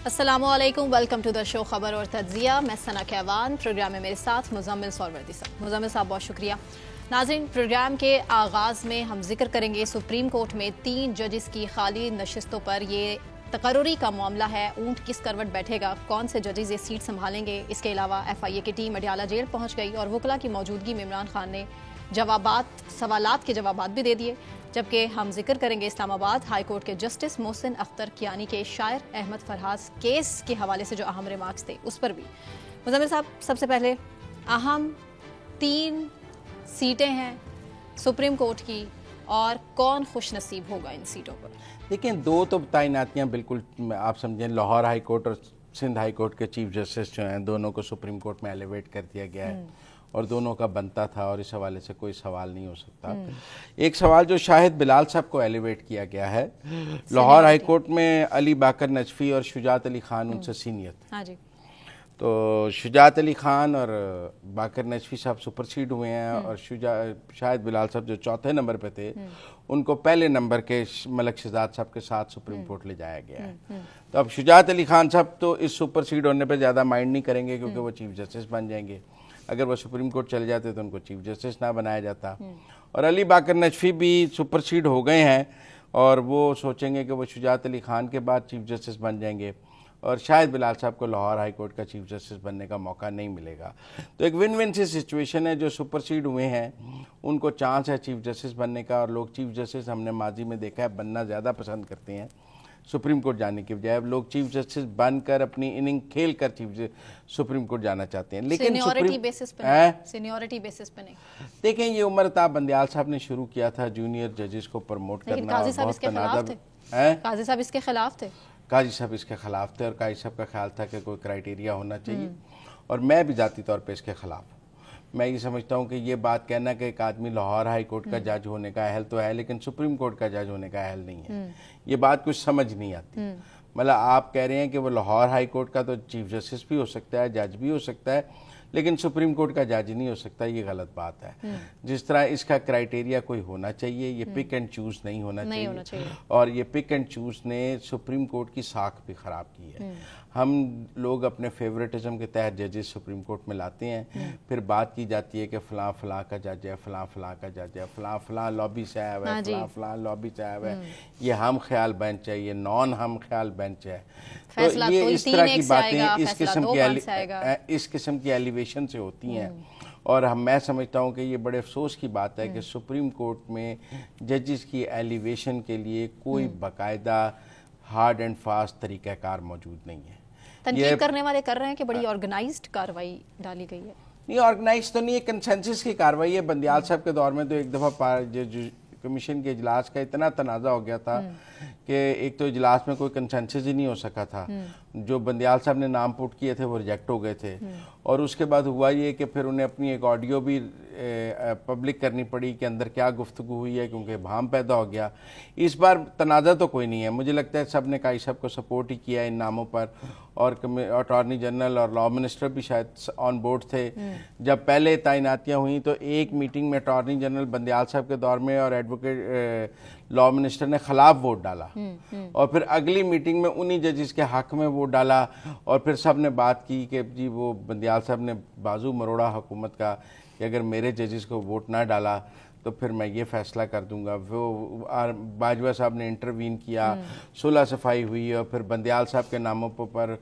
अस्सलामुअलैकुम, welcome to the show खबर और तज्जिया। मैं सना कहवान, प्रोग्राम में मेरे साथ मुजम्मिल सौरवर्दी साहब। मुजम्मिल साहब बहुत शुक्रिया। नाज़रीन, प्रोग्राम के आगाज़ में हम जिक्र करेंगे सुप्रीम कोर्ट में 3 जजेस की खाली नशिस्तों पर। ये तकर्रुरी का मामला है, ऊंट किस करवट बैठेगा, कौन से जजेस ये सीट संभालेंगे। इसके अलावा FIA की टीम अडियाला जेल पहुंच गई और वकला की मौजूदगी में इमरान खान ने सवालात के जवाबात भी दे दिए। जबकि हम जिक्र करेंगे इस्लामाबाद हाई कोर्ट के जस्टिस मोहसिन अख्तर कियानी के शायर अहमद फरहाज केस के हवाले से जो अहम रिमार्क्स थे उस पर भी। मुजम्मिल साहब, सबसे पहले अहम 3 सीटें हैं सुप्रीम कोर्ट की और कौन खुश नसीब होगा इन सीटों पर? देखिए, 2 तो तैनातियाँ बिल्कुल आप समझें, लाहौर हाई कोर्ट और सिंध हाई कोर्ट के चीफ जस्टिस जो हैं, दोनों को सुप्रीम कोर्ट में एलिवेट कर दिया गया है और दोनों का बनता था और इस हवाले से कोई सवाल नहीं हो सकता। एक सवाल जो शाहिद बिलाल साहब को एलिवेट किया गया है, लाहौर हाई कोर्ट में अली बाकर नजफी और शुजात अली खान उनसे सीनियर थे। हाँ जी। तो शुजात अली खान और बाकर नजफी साहब सुपरसीड हुए हैं और शाहिद बिलाल साहब जो चौथे नंबर पे थे उनको पहले नंबर के मलक शहजाद साहब के साथ सुप्रीम कोर्ट ले जाया गया है। तो अब शुजात अली खान साहब तो इस सुपरसीड होने पर ज़्यादा माइंड नहीं करेंगे क्योंकि वो चीफ जस्टिस बन जाएंगे। अगर वो सुप्रीम कोर्ट चले जाते तो उनको चीफ जस्टिस ना बनाया जाता। और अली बाकर नजफी भी सुपरसीड हो गए हैं और वो सोचेंगे कि वो शुजात अली खान के बाद चीफ जस्टिस बन जाएंगे और शायद बिलाल साहब को लाहौर हाई कोर्ट का चीफ जस्टिस बनने का मौका नहीं मिलेगा। तो एक विन विन सी सिचुएशन है। जो सुपरसीड हुए हैं उनको चांस है चीफ जस्टिस बनने का और लोग चीफ जस्टिस, हमने माजी में देखा है, बनना ज़्यादा पसंद करते हैं सुप्रीम कोर्ट जाने की बजाय। लोग चीफ जस्टिस बनकर अपनी इनिंग खेल कर सुप्रीम कोर्ट जाना चाहते हैं, लेकिन सीनियरिटी बेसिस पे नहीं। देखें, ये उम्र ताब बंदियाल साहब ने शुरू किया था जूनियर जजेस को प्रमोट करना। काजी साहब इसके खिलाफ थे। काजी साहब इसके खिलाफ थे। काजी साहब इसके खिलाफ थे और काजी साहब का ख्याल था कि कोई क्राइटेरिया होना चाहिए और मैं भी जाती तौर पे इसके खिलाफ। मैं ये समझता हूँ कि ये बात कहना कि एक आदमी लाहौर हाई कोर्ट का जज होने का अहल तो है लेकिन सुप्रीम कोर्ट का जज होने का अहल नहीं है, ये बात कुछ समझ नहीं आती। मतलब आप कह रहे हैं कि वो लाहौर हाई कोर्ट का तो चीफ जस्टिस भी हो सकता है, जज भी हो सकता है, लेकिन सुप्रीम कोर्ट का जज नहीं हो सकता, ये गलत बात है। जिस तरह इसका क्राइटेरिया कोई होना चाहिए, ये पिक एंड चूज नहीं होना चाहिए। और ये पिक एंड चूज ने सुप्रीम कोर्ट की साख भी खराब की है। हम लोग अपने फेवरेटिज्म के तहत जजेस सुप्रीम कोर्ट में लाते हैं, फिर बात की जाती है कि फलां फलां का जज है, फलां फलां का जज है, फलां फलां लॉबी से आया हुआ है, फलां फलां लॉबी से आया हुआ है, ये हम ख्याल बेंच है, ये नॉन हम ख्याल बेंच है। तो ये इस तरह की बातें इस किस्म की एलिवेशन से होती हैं और मैं समझता हूँ कि ये बड़े अफसोस की बात है कि सुप्रीम कोर्ट में जजेस की एलिवेशन के लिए कोई बाकायदा हार्ड एंड फास्ट तरीक़ाकार मौजूद नहीं है। तनकीद करने वाले कर रहे हैं कि बड़ी ऑर्गेनाइज्ड कार्रवाई डाली गई है। नहीं, ऑर्गेनाइज तो नहीं है, कंसेंसस की कार्रवाई है। बंदियाल साहब के दौर में तो एक दफ़ा कमीशन के इजलास का इतना तनाज़ा हो गया था कि एक तो इजलास में कोई कंसेंसस ही नहीं हो सका था। जो बंदियाल साहब ने नाम पुट किए थे वो रिजेक्ट हो गए थे और उसके बाद हुआ ये कि फिर उन्हें अपनी एक ऑडियो भी पब्लिक करनी पड़ी कि अंदर क्या गुफ्तगू हुई है, क्योंकि भाम पैदा हो गया। इस बार तनाज़ा तो कोई नहीं है, मुझे लगता है सब ने काई साहब को सपोर्ट ही किया इन नामों पर और अटॉर्नी जनरल और लॉ मिनिस्टर भी शायद ऑन बोर्ड थे। जब पहले तैनातियाँ हुई तो एक मीटिंग में अटॉर्नी जनरल बंदियाल साहब के दौर में और एडवोकेट लॉ मिनिस्टर ने खिलाफ वोट डाला और फिर अगली मीटिंग में उन्हीं जजेस के हक में वोट डाला और फिर सब ने बात की कि जी वो बंदियाल साहब ने बाजू मरोड़ा हुकूमत का कि अगर मेरे जजेस को वोट ना डाला तो फिर मैं ये फैसला कर दूंगा। वो बाजवा साहब ने इंटरवीन किया, सुलह सफाई हुई और फिर बंदियाल साहब के नामों पर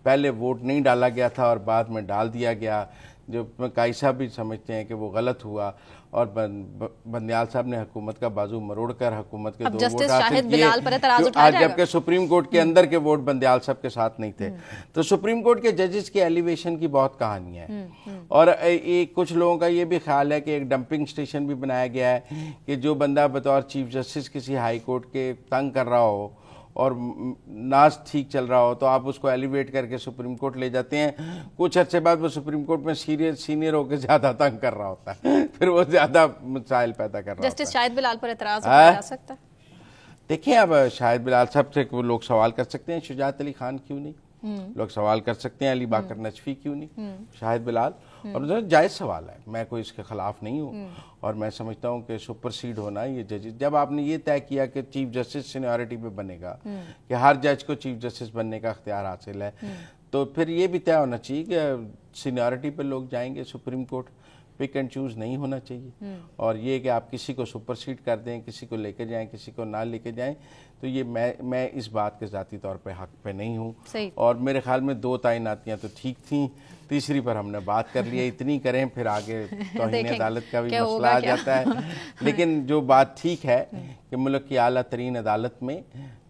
पहले वोट नहीं डाला गया था और बाद में डाल दिया गया, जो काई साहब भी समझते हैं कि वो गलत हुआ और बंदियाल साहब ने हुकूमत का बाजू मरोड़कर हुकूमत के 2 वोट हासिल किए, आज जबकि सुप्रीम कोर्ट के अंदर के वोट बंदियाल साहब के साथ नहीं थे। तो सुप्रीम कोर्ट के जजेस की एलिवेशन की बहुत कहानी है और कुछ लोगों का ये भी ख्याल है कि एक डंपिंग स्टेशन भी बनाया गया है कि जो बंदा बतौर चीफ जस्टिस किसी हाई कोर्ट के तंग कर रहा हो और नाज ठीक चल रहा हो तो आप उसको एलिवेट करके सुप्रीम कोर्ट ले जाते हैं। कुछ अर्से बाद वो सुप्रीम कोर्ट में सीनियर होकर ज्यादा तंग कर रहा होता है, फिर वो ज्यादा मसाइल पैदा कर रहा होता है। जस्टिस शाहिद बिलाल पर एतराज किया जा सकता है। देखिए, अब शाहिद बिलाल साहब से वो लोग सवाल कर सकते हैं, शुजात अली खान क्यों नहीं? लोग सवाल कर सकते हैं अली बाकर नजफी क्यों नहीं, शाहिद बिलाल, और जायज़ सवाल है, मैं कोई इसके खिलाफ नहीं हूँ। और मैं समझता हूँ कि सुपरसीड होना ये जजेस, जब आपने ये तय किया कि चीफ जस्टिस सीनियरिटी पे बनेगा, कि हर जज को चीफ जस्टिस बनने का अख्तियार हासिल है, तो फिर ये भी तय होना चाहिए कि सीनियरिटी पे लोग जाएंगे Supreme Court, pick and choose नहीं होना चाहिए। और ये कि आप किसी को सुपरसीड कर दें, किसी को लेके जाएं, किसी को ना लेके जाएं, तो ये मैं इस बात के ज़ाती तौर पे हक पे नहीं हूँ। और मेरे ख्याल में 2 तैनातियाँ तो ठीक थी, तीसरी पर हमने बात कर लिया, इतनी करें फिर आगे तौहीन अदालत का भी मसला आ जाता है। लेकिन जो बात ठीक है कि मुल्क की आला तरीन अदालत में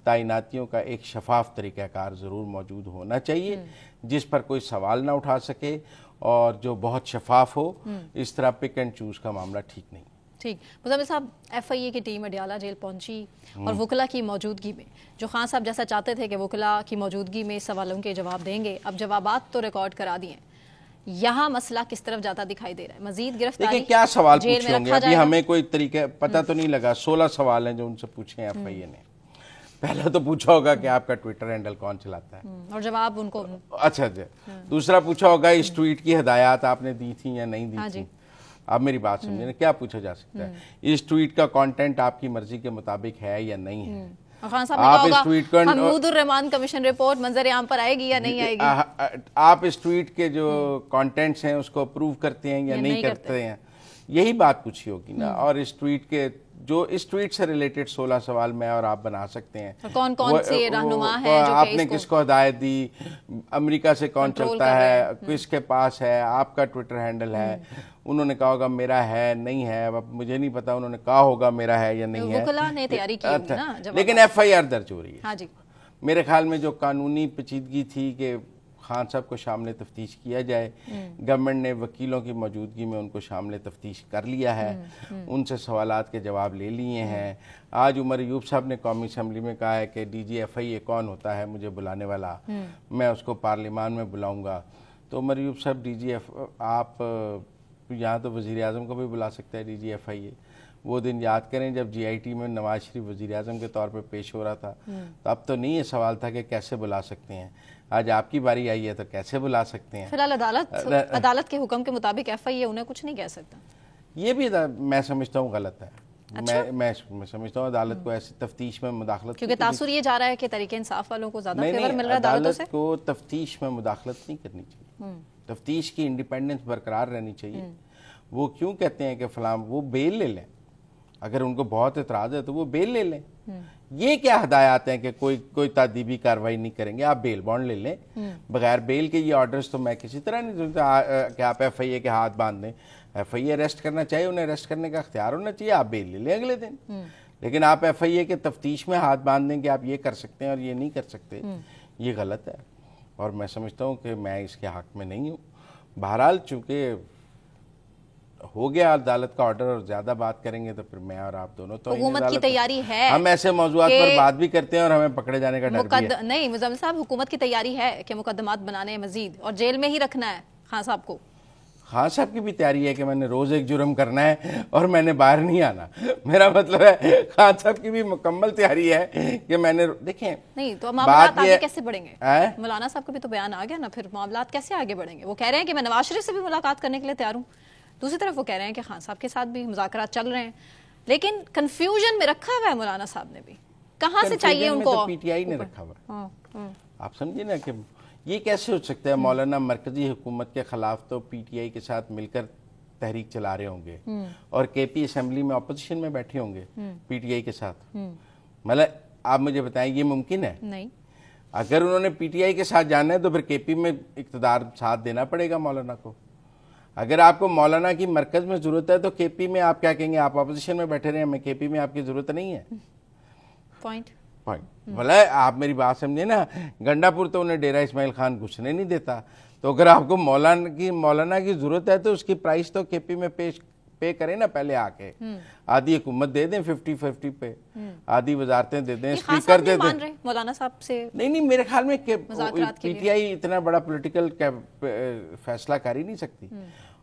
तैनातियों का एक शफाफ तरीक़ाकार ज़रूर मौजूद होना चाहिए, जिस पर कोई सवाल ना उठा सके और जो बहुत शफाफ हो। इस तरह पिक एंड चूज का मामला ठीक नहीं। ठीक, मुज़म्मिल साहब, FIA की टीम अडियाला जेल पहुंची और वकला की मौजूदगी में, जो खान साहब जैसा चाहते थे कि वकला की मौजूदगी में सवालों के जवाब देंगे, अब जवाबात तो रिकॉर्ड करा दिए, यहाँ मसला किस तरफ जाता दिखाई दे रहा है? मजीद गिरफ्तारी, क्या सवाल पूछे होंगे? अभी हमें कोई तरीके पता तो नहीं लगा। 16 सवाल हैं जो उनसे पूछे हैं FIA ने। पहला तो पूछा होगा कि आपका ट्विटर हैंडल कौन चलाता है, और जवाब उनको अच्छा। दूसरा पूछा होगा इस ट्वीट की हिदायत आपने दी थी या नहीं दी थी। अब मेरी बात समझिए, क्या पूछा जा सकता है? इस ट्वीट का कंटेंट आपकी मर्जी के मुताबिक है या नहीं है? खान साहब आप इस ट्वीट को, महमूदुर रहमान कमीशन रिपोर्ट मंजर आम पर आएगी या नहीं आएगी? आप इस ट्वीट के जो कंटेंट्स हैं उसको अप्रूव करते हैं या नहीं करते हैं, यही बात पूछी होगी ना। और इस ट्वीट के जो इस ट्वीट से रिलेटेड 16 सवाल मैं और आप बना सकते हैं। तो कौन कौन से रहनुमा है जो आपने किसको हिदायत दी, अमेरिका से कौन चलता है, किसके पास है, आपका ट्विटर हैंडल है। उन्होंने कहा होगा मेरा है, नहीं है, अब मुझे नहीं पता, उन्होंने कहा होगा मेरा है या नहीं है। वकला ने तैयारी की होगी ना, लेकिन FIR दर्ज हो रही है। हाँ जी। मेरे ख्याल में जो कानूनी पेचीदगी थी कि खान साहब को शामिल तफ्तीश किया जाए, गवर्नमेंट ने वकीलों की मौजूदगी में उनको शामिल तफ्तीश कर लिया है, उनसे सवालात के जवाब ले लिए हैं। आज उमर अयूब साहब ने कौमी असम्बली में कहा है कि DG FIA कौन होता है मुझे बुलाने वाला, मैं उसको पार्लियामान में बुलाऊंगा। तो उमर अयूब साहब आप यहाँ तो वज़ीर आज़म को भी बुला सकता है DG FIA। वो दिन याद करें जब GIT में नवाज शरीफ वज़ीर आज़म के तौर पे पेश हो रहा था, तो अब तो नहीं ये सवाल था कि कैसे बुला सकते हैं। आज आपकी बारी आई है तो कैसे बुला सकते हैं? फिलहाल अदालत के हुक्म के मुताबिक FIA उन्हें कुछ नहीं कह सकता। ये भी मैं समझता हूँ गलत है। अच्छा? मैं समझता हूँ अदालत को ऐसी तफ्तीश में मुदाखलत, क्योंकि तासुर ये जा रहा है कि तहरीक इंसाफ वालों को ज्यादा फेवर मिल रहा है अदालतों से। को तफ्तीश में मुदाखलत नहीं करनी चाहिए। तफ्तीश की इंडिपेंडेंस बरकरार रहनी चाहिए। वो क्यों कहते हैं कि फलां वो बेल ले लें, अगर उनको बहुत एतराज है तो वो बेल ले लें। ये क्या हदायत हैं कि कोई तादीबी कार्रवाई नहीं करेंगे, आप बेल बॉन्ड ले लें। बगैर बेल के ये ऑर्डर्स तो मैं किसी तरह नहीं सुनता कि आप FIA के हाथ बांध दें। FIA अरेस्ट करना चाहिए, उन्हें अरेस्ट करने का अख्तियार होना चाहिए, आप बेल ले लें अगले दिन। लेकिन आप FIA के तफ्तीश में हाथ बांध दें कि आप ये कर सकते हैं और ये नहीं कर सकते, ये गलत है। और मैं समझता हूँ कि मैं इसके हक में नहीं हूँ। बहरहाल चूंकि हो गया अदालत का ऑर्डर और ज्यादा बात करेंगे तो फिर मैं और आप दोनों तो हुकूमत की तैयारी है, हम ऐसे मौजूदात पर बात भी करते हैं और हमें पकड़े जाने का डर भी है। नहीं मुज़म्मिल साहब, हुकूमत की तैयारी है कि मुकदमात बनाने मजीद और जेल में ही रखना है खान साहब को। खान साहब की भी तैयारी है कि मैंने रोज एक जुर्म करना है और मैंने बाहर नहीं आना। मेरा मतलब है खान साहब की भी मुकम्मल तैयारी है कि मैंने देखें नहीं तो मामलात आगे कैसे बढ़ेंगे। मौलाना साहब का भी तो बयान आ गया ना, फिर मामलात कैसे आगे बढ़ेंगे। वो कह रहे हैं कि मैं नवाज शरीफ से भी मुलाकात करने के लिए तैयार हूँ, दूसरी तरफ वो कह रहे हैं कि खान साहब के साथ भी मुज़ाकरात चल रहे हैं, लेकिन कंफ्यूजन में रखा हुआ है मौलाना साहब ने भी। कहाँ से चाहिए उनको? तो PTI ने रखा हुआ है। आप समझिए ना कि ये कैसे हो सकता है। मौलाना मरकजी हुकूमत के खिलाफ तो PTI के साथ मिलकर तहरीक चला रहे होंगे और KP असेंबली में अपोजिशन में बैठे होंगे PTI के साथ। मतलब आप मुझे बताएं ये मुमकिन है? नहीं। अगर उन्होंने PTI के साथ जाना है तो फिर KP में इक़्तिदार साथ देना पड़ेगा मौलाना को। अगर आपको मौलाना की मरकज में जरूरत है तो KP में आप क्या कहेंगे, आप अपोजिशन में बैठे रहे, हमें KP में आपकी जरूरत नहीं है। पॉइंट भला आप मेरी बात समझे ना। गंडापुर तो उन्हें डेरा इस्माइल खान घुसने नहीं देता, तो अगर आपको मौलाना की जरूरत है तो उसकी प्राइस तो KP में पे करें ना पहले आके। आधी हुकूमत दे दें 50-50 पे, आधी वजारतें दे दें, स्पीकर दे दें मौलाना साहब से। नहीं मेरे ख्याल में PTI इतना बड़ा पॉलिटिकल फैसला कर ही नहीं सकती।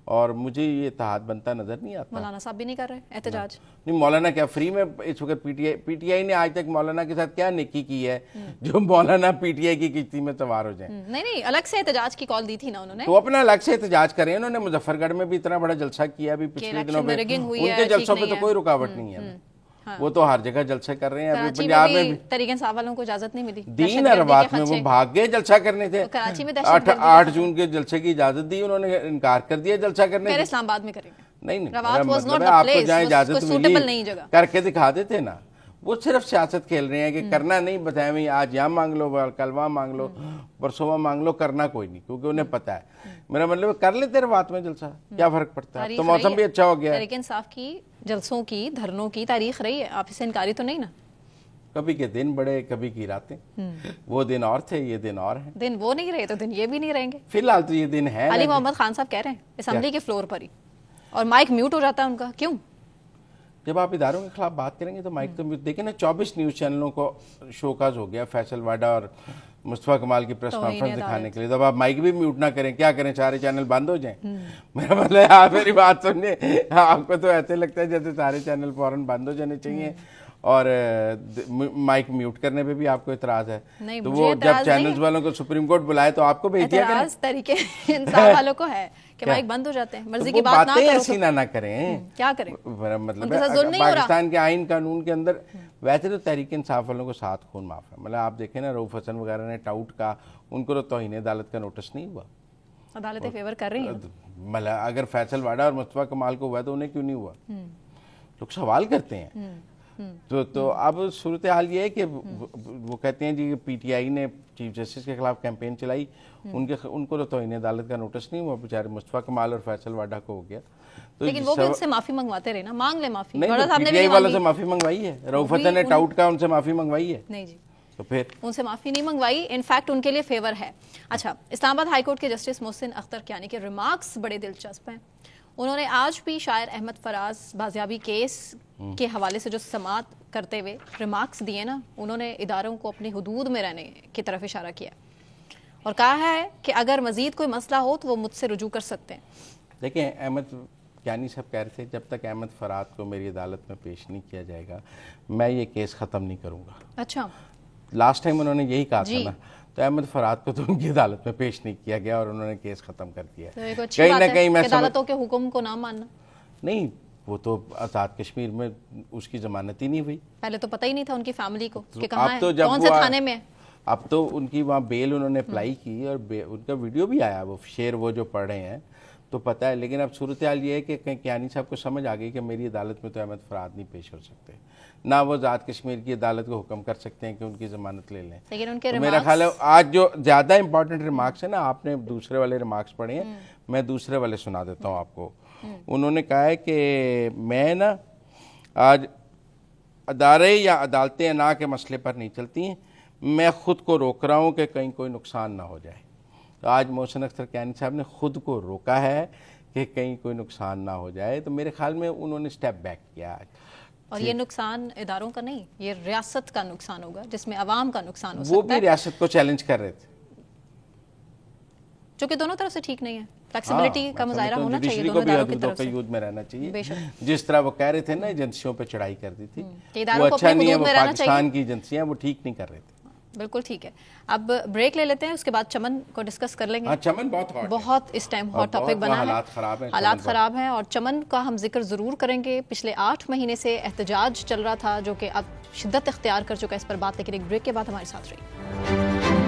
और मुझे ये इत्तेहाद बनता नजर नहीं आता। मौलाना साहब भी नहीं कर रहे एहतजाज? नहीं, मौलाना क्या फ्री में इस वक्त पीटीआई ने आज तक मौलाना के साथ क्या नेकी की है जो मौलाना पीटीआई की किश्ती में सवार हो जाए? नहीं, अलग से एहतजाज की कॉल दी थी ना उन्होंने, तो अपना अलग से एहतजाज करें। उन्होंने मुजफ्फरगढ़ में भी इतना बड़ा जलसा किया अभी पिछले दिनों में, उनके जलसों पे तो कोई रुकावट नहीं है। हाँ। वो तो हर जगह जलसे कर रहे हैं। अभी पंजाब में भी तहरीक इंसाफ वालों को इजाजत नहीं मिली, दीन अरबात में वो भाग गए जलसा करने थे। कराची में 8 जून के जलसे की इजाजत दी, उन्होंने इनकार कर दिया जलसा करने से। इस्लामाबाद में करेंगे नहीं, मतलब आपको जहाँ इजाजत मिली करके दिखा देते ना। वो सिर्फ सियासत खेल रहे हैं कि करना नहीं, बताए भाई आज यहाँ मांग लो, कल वहाँ मांग लो, परसों मांग लो, करना कोई नहीं, क्योंकि उन्हें पता है। मेरा मतलब कर लेते रवात में जलसा, क्या फर्क पड़ता है? तो मौसम भी अच्छा हो गया। तहरीक इंसाफ की जलसों की, धरनों की तारीख रही है, आप इसे इनकारी तो नहीं ना? कभी के दिन बड़े, कभी की रातें। वो दिन और थे, ये दिन और हैं। दिन वो नहीं रहे तो दिन ये भी नहीं रहेंगे। फिलहाल तो ये दिन है। अली मोहम्मद खान साहब कह रहे हैं असेंबली के फ्लोर पर ही, और माइक म्यूट हो जाता है उनका, क्यों? जब आप इदारों के खिलाफ बात करेंगे तो माइक तो म्यूट। देखिए ना, 24 न्यूज चैनलों को शोकाज हो गया फैसल वाडा और मुस्तफा कमाल की प्रेस कॉन्फ्रेंस दिखाने के लिए। जब आप माइक भी म्यूट ना करें, क्या करें? सारे चैनल बंद हो जाएं? मेरा मतलब आप मेरी बात सुनिए, आपको तो ऐसे लगता है जैसे सारे चैनल फौरन बंद हो जाने चाहिए और माइक म्यूट करने पे भी आपको इतराज है? तो वो जब चैनल्स वालों को सुप्रीम कोर्ट बुलाए तो आपको भेज दिया करें। तरीके इंसाफ वालों को है कि माइक बंद हो जाते हैं, मर्जी की बात ना करो, ऐसी ना करें, क्या करें? मतलब पाकिस्तान के आइन कानून के अंदर वैसे तो तहरीक इंसाफ वालों को 7 खून माफ है। मतलब आप देखें ना, रऊफ हसन वगैरह ने टाउट का, उनको तो तौहीन अदालत का नोटिस नहीं हुआ। अदालतें फेवर कर रही हैं। मतलब अगर फैसल वाडा और मुस्तफा कमाल को हुआ तो उन्हें क्यों नहीं हुआ? लोग सवाल करते हैं। तो अब सूरत हाल ये है कि वो कहते हैं जी पीटीआई ने चीफ जस्टिस के खिलाफ कैंपेन चलाई, उनको तो तौहीन अदालत का नोटिस नहीं हुआ, बेचारे मुस्तफा कमाल और फैसल वाडा को हो गया। तो लेकिन वो भी उनसे माफी मंगवाते रहे ना, मांग ले माफी। पीटीआई वालों से माफी मंगवाई है, रऊफ हसन ने टाउट का उनसे माफी मंगवाई है? नहीं जी, तो फिर उनसे माफी नहीं मंगवाई, इनफैक्ट उनके लिए फेवर है। अच्छा, इस्लामाबाद हाईकोर्ट के जस्टिस मोहसिन अख्तर कियानी के रिमार्क्स बड़े दिलचस्प हैं। उन्होंने आज भी शायर अहमद फराज बाजियाबी केस के हवाले से जो समात करते हुए रिमार्क्स दिए ना, उन्होंने इदारों को अपनी हुदूद में रहने की तरफ इशारा किया और कहा है कि अगर मजीद कोई मसला हो तो वो मुझसे रुजू कर सकते हैं। देखिए, अहमद कियानी साहब कह रहे थे जब तक अहमद फराज को मेरी अदालत में पेश नहीं किया जाएगा मैं ये केस ख़त्म नहीं करूँगा। अच्छा, लास्ट टाइम उन्होंने यही कहा था ना, तो अहमद फराज को तो उनकी अदालत में पेश नहीं किया गया और उन्होंने केस खत्म कर दिया। तो कहीं ना कहीं मैं अदालतों के हुक्म को ना मानना नहीं, वो तो आज़ाद कश्मीर में उसकी जमानत ही नहीं हुई। पहले तो पता ही नहीं था उनकी फैमिली को कि कहाँ है, तो कौन से थाने में। अब तो उनकी वहाँ बेल उन्होंने अप्लाई की और उनका वीडियो भी आया, वो शेर वो जो पढ़ रहे हैं तो पता है। लेकिन अब सूरत हाल ये है कि कियानी साहब को समझ आ गई कि मेरी अदालत में तो अहमद फराज नहीं पेश हो सकते, ना वो आज़ाद कश्मीर की अदालत को हुक्म कर सकते हैं कि उनकी जमानत ले लें। लेकिन उनके तो मेरा ख्याल है आज जो ज़्यादा इंपॉर्टेंट रिमार्क्स है ना, आपने दूसरे वाले रिमार्क्स पढ़े हैं, मैं दूसरे वाले सुना देता हूँ आपको। उन्होंने कहा है कि मैं ना आज अदारे या अदालतें ना के मसले पर नहीं चलती हैं, मैं खुद को रोक रहा हूँ कि कहीं कोई नुकसान ना हो जाए। तो आज मोहसिन अख्तर कियानी साहब ने खुद को रोका है कि कहीं कोई नुकसान ना हो जाए, तो मेरे ख्याल में उन्होंने स्टेप बैक किया। और ये नुकसान इदारों का नहीं, ये रियासत का नुकसान होगा जिसमें अवाम का नुकसान हो सकता है। वो भी रियासत को चैलेंज कर रहे थे, जो कि दोनों तरफ से ठीक नहीं है। फ्लेक्सिबिलिटी का मुजाहरा होना चाहिए, दोनों इदारों की तरफ से युद्ध में रहना चाहिए। जिस तरह वो कह रहे थे ना एजेंसियों पे चढ़ाई कर दी थी, वो अच्छा नहीं है, वो पाकिस्तान की एजेंसियां वो ठीक नहीं कर रहे थे। बिल्कुल ठीक है। अब ब्रेक ले लेते हैं, उसके बाद चमन को डिस्कस कर लेंगे। चमन बहुत इस टाइम हॉट टॉपिक बना है, हालात खराब हैं और चमन का हम जिक्र जरूर करेंगे। पिछले 8 महीने से एहतजाज चल रहा था जो कि अब शिद्दत इख्तियार कर चुका है इस पर बात, लेकिन एक ब्रेक के बाद हमारे साथ रहिए।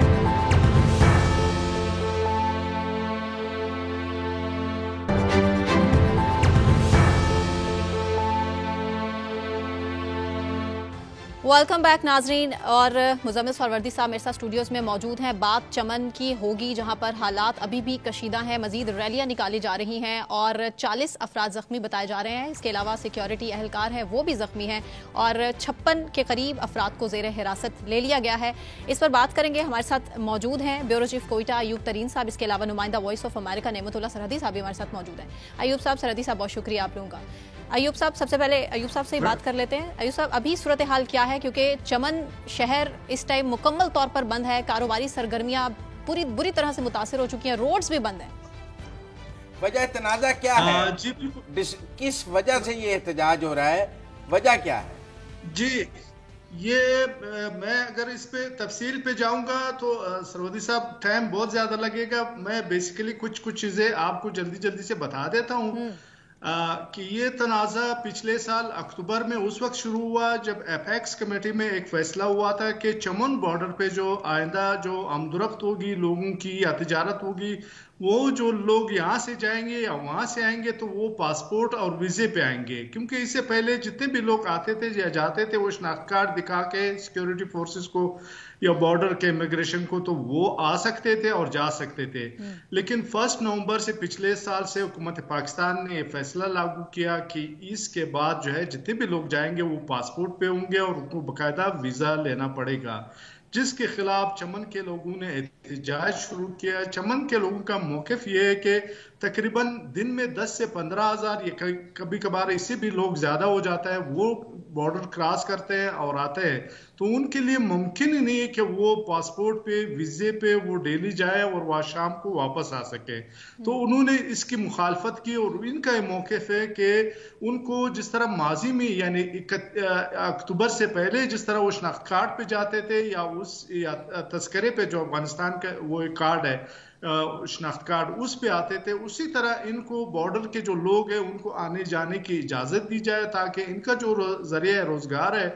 वेलकम बैक नाजरीन, और मुजम्मिल सरवर्दी साहब मेरे साथ स्टूडियोज़ में मौजूद हैं। बात चमन की होगी जहां पर हालात अभी भी कशीदा हैं, मजीद रैलियां निकाली जा रही हैं और 40 अफराद ज़ख्मी बताए जा रहे हैं। इसके अलावा सिक्योरिटी एहलकार हैं वो भी ज़ख्मी हैं और 56 के करीब अफराद को ज़ेर हिरासत ले लिया गया है। इस पर बात करेंगे, हमारे साथ मौजूद हैं ब्यूरो चीफ कोयटा अयूब तरीन साहब, इसके अलावा नुमाइंदा वॉइस ऑफ अमेरिका नेमतुल्लाह सरहदी साहब भी हमारे साथ मौजूद हैं। अयूब साहब, सरहदी साहब, बहुत शुक्रिया आप लोगों का। अयूब साहब, सबसे पहले अयूब साहब से ही बात कर लेते हैं। अयूब साहब, अभी सूरत हाल क्या है, क्योंकि चमन शहर इस टाइम मुकम्मल तौर पर बंद है, कारोबारी सरगर्मियां पूरी बुरी तरह से मुतासिर हो चुकी हैं, रोड्स भी बंद हैं। वजह तनाज़ा क्या है? जी बिल्कुल किस वजह से ये एहतजाज हो रहा है, वजह क्या है? जी। ये मैं अगर इस पे तफसील पे जाऊंगा तो सरवदी साहब टाइम बहुत ज्यादा लगेगा। मैं बेसिकली कुछ कुछ चीजें आपको जल्दी जल्दी से बता देता हूँ कि ये तनाज़ा पिछले साल अक्टूबर में उस वक्त शुरू हुआ जब एपेक्स कमेटी में एक फैसला हुआ था कि चमन बॉर्डर पे जो आइंदा जो आमदोरफ्त होगी लोगों की या तिजारत होगी, वो जो लोग यहाँ से जाएंगे या वहां से आएंगे तो वो पासपोर्ट और वीजे पे आएंगे, क्योंकि इससे पहले जितने भी लोग आते थे या जाते थे वो शनाख्त कार्ड दिखा के सिक्योरिटी फोर्सेस को या बॉर्डर के इमिग्रेशन को तो वो आ सकते थे और जा सकते थे। लेकिन 1 नवंबर से पिछले साल से हुकूमत पाकिस्तान ने फैसला लागू किया कि इसके बाद जो है जितने भी लोग जाएंगे वो पासपोर्ट पे होंगे और उनको बाकायदा वीजा लेना पड़ेगा, जिसके खिलाफ चमन के लोगों ने एहतजाज शुरू किया। चमन के लोगों का मौक़िफ़ ये है कि तकरीबन दिन में 10 से 15,000 या कभी कभार इससे भी लोग ज्यादा हो जाता है वो बॉर्डर क्रॉस करते हैं और आते हैं, तो उनके लिए मुमकिन ही नहीं है कि वो पासपोर्ट पे वीजे पे वो डेली जाए और वह शाम को वापस आ सके। तो उन्होंने इसकी मुखालफत की और इनका ये मौक़िफ़ है कि उनको जिस तरह माजी में यानी अक्टूबर से पहले जिस तरह वो शनाख्त कार्ड पे जाते थे या उस या तस्करे पे जो अफगानिस्तान का वो एक कार्ड है शनाख्त कार्ड उस पे आते थे, उसी तरह इनको बॉर्डर के जो लोग हैं उनको आने जाने की इजाजत दी जाए ताकि इनका जो जरिया रोजगार है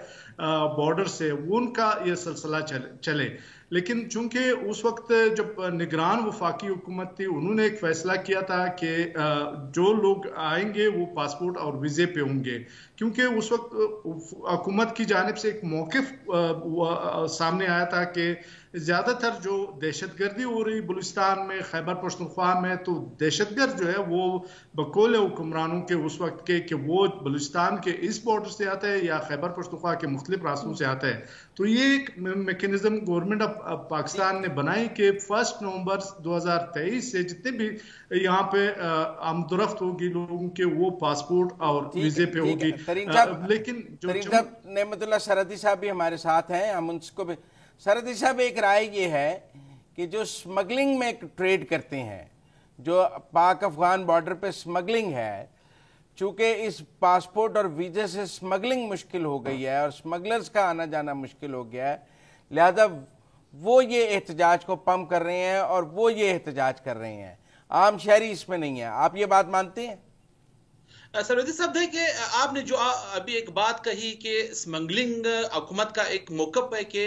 बॉर्डर से वो उनका ये सिलसिला चले। लेकिन चूंकि उस वक्त जब निगरान वफाकी हुकूमत थी उन्होंने एक फैसला किया था कि जो लोग आएंगे वो पासपोर्ट और वीजे पे होंगे, क्योंकि उस वक्त हुकूमत की जानिब से एक मौक़िफ़ सामने आया था कि ज्यादातर जो दहशतगर्दी हो रही बलूचिस्तान में खैबर पख्तूनख्वा में, तो दहशतगर्द जो है वो बकौल हुक्मरानों के उस वक्त के कि वो बलूचिस्तान के इस बॉर्डर से आता है या खैबर पख्तूनख्वा के मुख्तलिफ रास्तों से आता है। तो ये एक मैकेनिज्म गवर्नमेंट ऑफ पाकिस्तान ने बनाई कि 1 नवंबर 2023 से जितने भी यहाँ पे आमदोरफ्त होगी लोगों के वो पासपोर्ट और वीजे पे होगी। लेकिन जो नेमतुल्लाह सरहदी साहब भी हमारे साथ हैं, हम उनको भी। सरहदी साहब, एक राय ये है कि जो स्मगलिंग में ट्रेड करते हैं, जो पाक अफगान बॉर्डर पे स्मगलिंग है, चूंकि इस पासपोर्ट और वीजे से स्मगलिंग मुश्किल हो गई है और स्मगलर्स का आना जाना मुश्किल हो गया है, लिहाजा वो ये एहतजाज को पम्प कर रहे हैं और वो ये एहतजाज कर रहे हैं, आम शहरी इसमें नहीं है। आप ये बात मानते हैं? सरवदी साहब देखिए, आपने जो अभी एक बात कही कि स्मगलिंग हुकूमत का एक मौक़िफ़ है कि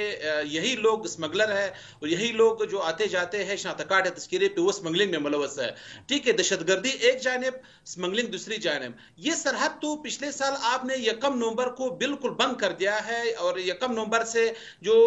यही लोग स्मगलर है और यही लोग जो आते जाते हैं शनाख्त कार्ड या तस्कीरे पे वो स्मगलिंग में मुलव्वस है। ठीक है, दहशतगर्दी एक जानिब, स्मगलिंग दूसरी जानिब। ये सरहद तो पिछले साल आपने 1 नवंबर को बिल्कुल बंद कर दिया है और 1 नवंबर से जो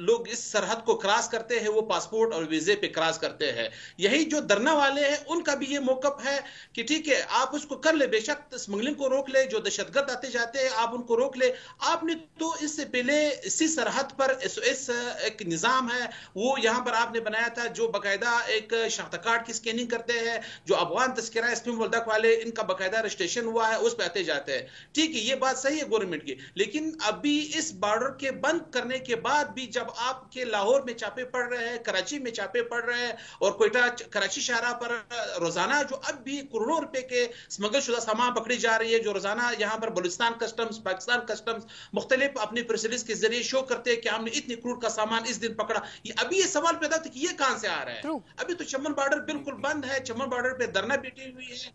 लोग इस सरहद को क्रॉस करते हैं वो पासपोर्ट और वीजे पे क्रॉस करते हैं। यही जो धरना वाले हैं उनका भी ये मौक़िफ़ है कि ठीक है आप उसको कर ले, बेशक स्मगलिंग को रोक ले, जो दहशतगर्द आते जाते हैं आप उनको रोक ले। आपने तो इससे पहले इसी सरहद पर एसओएस एक निजाम है वो यहाँ पर आपने बनाया था जो बाकायदा एक शनाख्त कार्ड की स्कैनिंग करते हैं, जो अफगान तस्करा इस्लाम वल्दक वाले इनका बाकायदा रजिस्ट्रेशन हुआ है उस पर आते जाते हैं। ठीक है, ये बात सही है गवर्नमेंट की, लेकिन अभी इस बॉर्डर के बंद करने के बाद भी जब आपके लाहौर में छापे पड़ रहे हैं, कराची में छापे पड़ रहे हैं और कोयटा कराची शाहरा पर रोजाना जो अब भी करोड़ों रुपए के स्मगल शुदा सामान पकड़ी जा रही है, जो रोजाना यहाँ पर बलूचिस्तान कस्टम्स, पाकिस्तान कस्टम्स मुख्तलिफ अपनी प्रेस रिलीज के जरिए शो करते हैं कि हमने इतनी करोड़ का सामान इस दिन पकड़ा। अभी ये सवाल पैदा होता है कि ये कहां से आ रहा है? अभी तो चमन बॉर्डर बिल्कुल बंद है, चमन बॉर्डर पे धरना बैठी हुई है।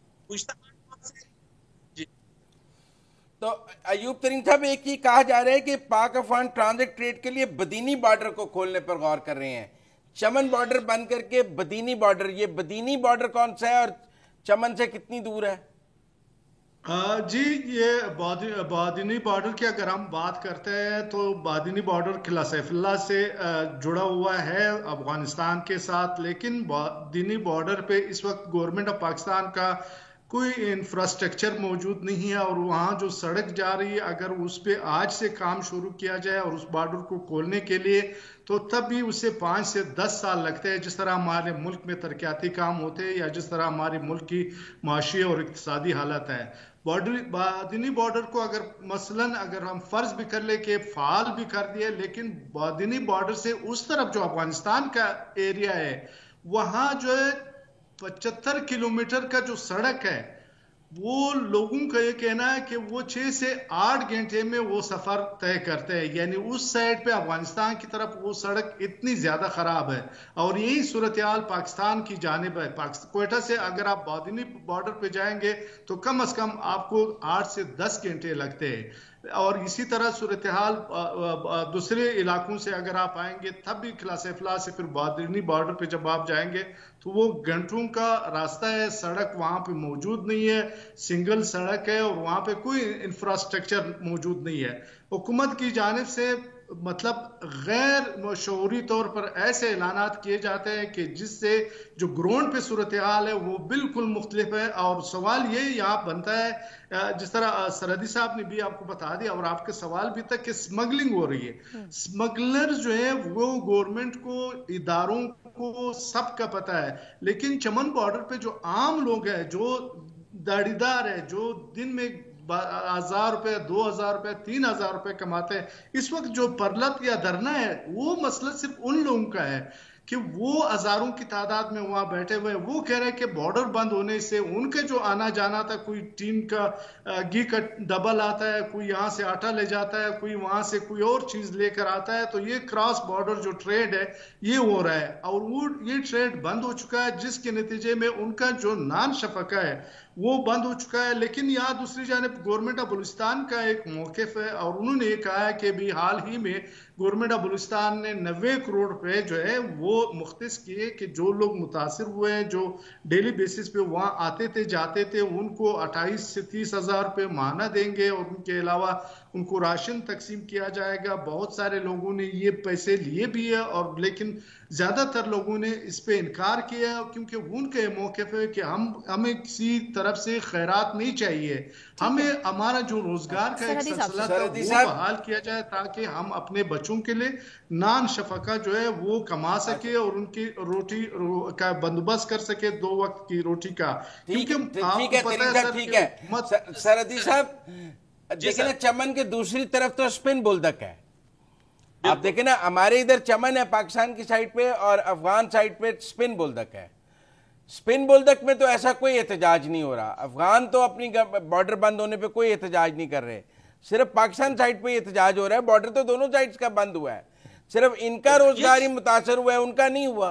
तो अयूब तरीन साहब, एक ही कहा जा रहा है कि पाक अफगान ट्रांजिट ट्रेड के लिए बदीनी बॉर्डर को खोलने पर गौर कर रहे हैं। चमन बॉर्डर बंद करके बदीनी बॉर्डर, ये बदीनी बॉर्डर कौन सा है और चमन से कितनी दूर है? जी, ये बादिनी बॉर्डर की अगर हम बात करते हैं तो बादिनी बॉर्डर किला सैफुल्लाह से जुड़ा हुआ है अफगानिस्तान के साथ, लेकिन बादिनी बॉर्डर पे इस वक्त गवर्नमेंट ऑफ पाकिस्तान का कोई इंफ्रास्ट्रक्चर मौजूद नहीं है और वहाँ जो सड़क जा रही है अगर उस पर आज से काम शुरू किया जाए और उस बॉर्डर को खोलने के लिए तो तब भी उसे 5 से 10 साल लगते हैं। जिस तरह हमारे मुल्क में तरक्याती काम होते हैं या जिस तरह हमारे मुल्क की माशी और इक्तिसादी हालत है, बादिनी बॉर्डर को अगर मसलन अगर हम फर्ज भी कर ले कि फाल भी कर दिए, लेकिन बादिनी बॉर्डर से उस तरफ जो अफगानिस्तान का एरिया है वहाँ जो है 75 किलोमीटर का जो सड़क है, वो लोगों का ये कहना है कि वो 6 से 8 घंटे में वो सफर तय करते हैं। यानी उस साइड पे अफगानिस्तान की तरफ वो सड़क इतनी ज्यादा खराब है। और यही सूरत हाल पाकिस्तान की जानिब है। क्वेटा से अगर आप बादिनी बॉर्डर पे जाएंगे तो कम से कम आपको 8 से 10 घंटे लगते हैं। और इसी तरह सूरत हाल दूसरे इलाकों से अगर आप आएंगे तब भी खिला से फिर बादिनी बॉर्डर पे जब आप जाएंगे तो वो घंटों का रास्ता है। सड़क वहां पे मौजूद नहीं है, सिंगल सड़क है और वहां पे कोई इंफ्रास्ट्रक्चर मौजूद नहीं है। हुकूमत की जानिब से मतलब गैर शऊरी तौर पर ऐसे ऐलानात किए जाते हैं कि जिससे जो ग्राउंड पे सूरत हाल है वो बिल्कुल मुख्तलिफ है। और सवाल ये यहाँ बनता है, जिस तरह सरहदी साहब ने भी आपको बता दिया और आपके सवाल भी तक कि स्मगलिंग हो रही है। स्मगलर जो है वो गवर्नमेंट को, इदारों को सबका पता है, लेकिन चमन बॉर्डर पे जो आम लोग हैं, जो दाड़ीदार है, जो दिन में 1000 रुपए, 2000 रुपए, 3000 रुपए कमाते हैं, इस वक्त जो परलत या धरना है वो मसला सिर्फ उन लोगों का है कि वो हजारों की तादाद में वहां बैठे हुए हैं। वो कह रहे हैं कि बॉर्डर बंद होने से उनके जो आना जाना था, कोई टीम का घी का डबल आता है, कोई यहाँ से आटा ले जाता है, कोई वहां से कोई और चीज लेकर आता है, तो ये क्रॉस बॉर्डर जो ट्रेड है ये हो रहा है और वो ये ट्रेड बंद हो चुका है, जिसके नतीजे में उनका जो नान शफका है वो बंद हो चुका है। लेकिन यहाँ दूसरी जानिब गवर्नमेंट ऑफ बलूचिस्तान का एक मौक़िफ़ है और उन्होंने ये कहा है कि भी हाल ही में गवर्नमेंट ऑफ बलूचिस्तान ने 90 करोड़ रुपए जो है वो मुख्तस किए कि जो लोग मुतासिर हुए हैं, जो डेली बेसिस पे वहाँ आते थे जाते थे, उनको 28 से 30 हज़ार रुपये माहाना देंगे और उनके अलावा उनको राशन तकसीम किया जाएगा। बहुत सारे लोगों ने ये पैसे लिए भी है और लेकिन ज्यादातर लोगों ने इस पे इनकार किया क्योंकि उनके मौक़िफ़ है कि हमें किसी तरफ से खैरात नहीं चाहिए, हमें हमारा जो रोजगार का एक सिलसिला था वो बहाल किया जाए ताकि हम अपने बच्चों के लिए नान शफका जो है वो कमा सके और उनकी रोटी का बंदोबस्त कर सके, 2 वक्त की रोटी का। ठीक है सरहदी साहब, देखिए ना चमन के दूसरी तरफ तो स्पिन बुलदक है। आप देखें ना, हमारे इधर चमन है पाकिस्तान की साइड पे और अफगान साइड पे स्पिन बुलदक है। स्पिन बुलदक में तो ऐसा कोई एहतजाज नहीं हो रहा। अफगान तो अपनी बॉर्डर बंद होने पे कोई एहतजाज नहीं कर रहे, सिर्फ पाकिस्तान साइड पे एहतजाज हो रहा है। बॉर्डर तो दोनों साइड का बंद हुआ है, सिर्फ इनका रोजगार ही मुतासर हुआ है, उनका नहीं हुआ।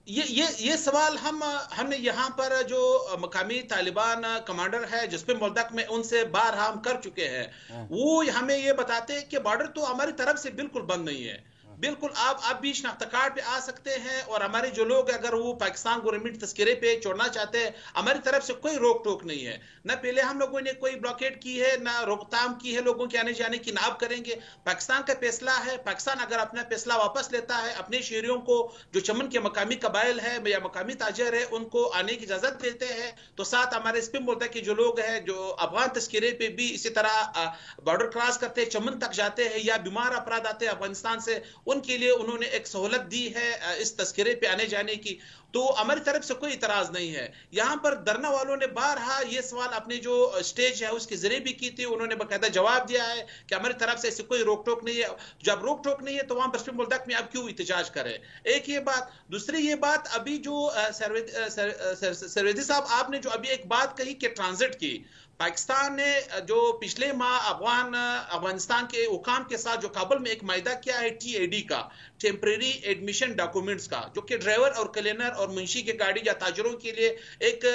ये सवाल हमने यहाँ पर जो मकामी तालिबान कमांडर है जिसपे मुल्क में उनसे बार हम कर चुके हैं, वो हमें ये बताते हैं कि बॉर्डर तो हमारी तरफ से बिल्कुल बंद नहीं है। बिल्कुल आप भी शनाख्त कार्ड पे आ सकते हैं और हमारे जो लोग अगर वो पाकिस्तान गवर्नमेंट तस्करे पे छोड़ना चाहते हैं, हमारी तरफ से कोई रोक टोक नहीं है। न पहले हम लोगों ने कोई ब्लॉकेड की है, ना रोकथाम की है लोगों के आने जाने की, ना आप करेंगे। पाकिस्तान का फैसला है, पाकिस्तान अगर अपना फैसला वापस लेता है, अपने शहरियों को जो चमन के मकामी कबाइल है या मकामी ताजर है उनको आने की इजाजत देते हैं, तो साथ हमारे स्पिन मुल्क के जो लोग हैं जो अफगान तस्करे पे भी इसी तरह बॉर्डर क्रॉस करते हैं, चमन तक जाते हैं या बीमार अफराद आते हैं अफगानिस्तान से, उनके लिए उन्होंने एक सहूलत दी है इस तस्करे पे आने जाने की। तो हमारी तरफ से कोई इतराज नहीं है। यहाँ पर धरना वालों ने बारहा ये सवाल अपने जो स्टेज है उसके जरिए भी की थी, उन्होंने बाकायदा जवाब दिया है कि हमारी तरफ से ऐसी कोई रोक टोक नहीं है। जब रोक टोक नहीं है तो वहां पश्चिम मुल्क में अब क्यों एहतजाज करें? एक ये बात। दूसरी ये बात, अभी जो सरवेदी साहब आपने जो अभी एक बात कही कि ट्रांजिट की, पाकिस्तान ने जो पिछले माह अफगानिस्तान के हुकाम के साथ जो काबुल में एक मायदा किया है TAD का, टेम्परेरी एडमिशन डॉक्यूमेंट्स का, जो कि ड्राइवर और क्लीनर और मुंशी के गाड़ी या ताजरों के लिए एक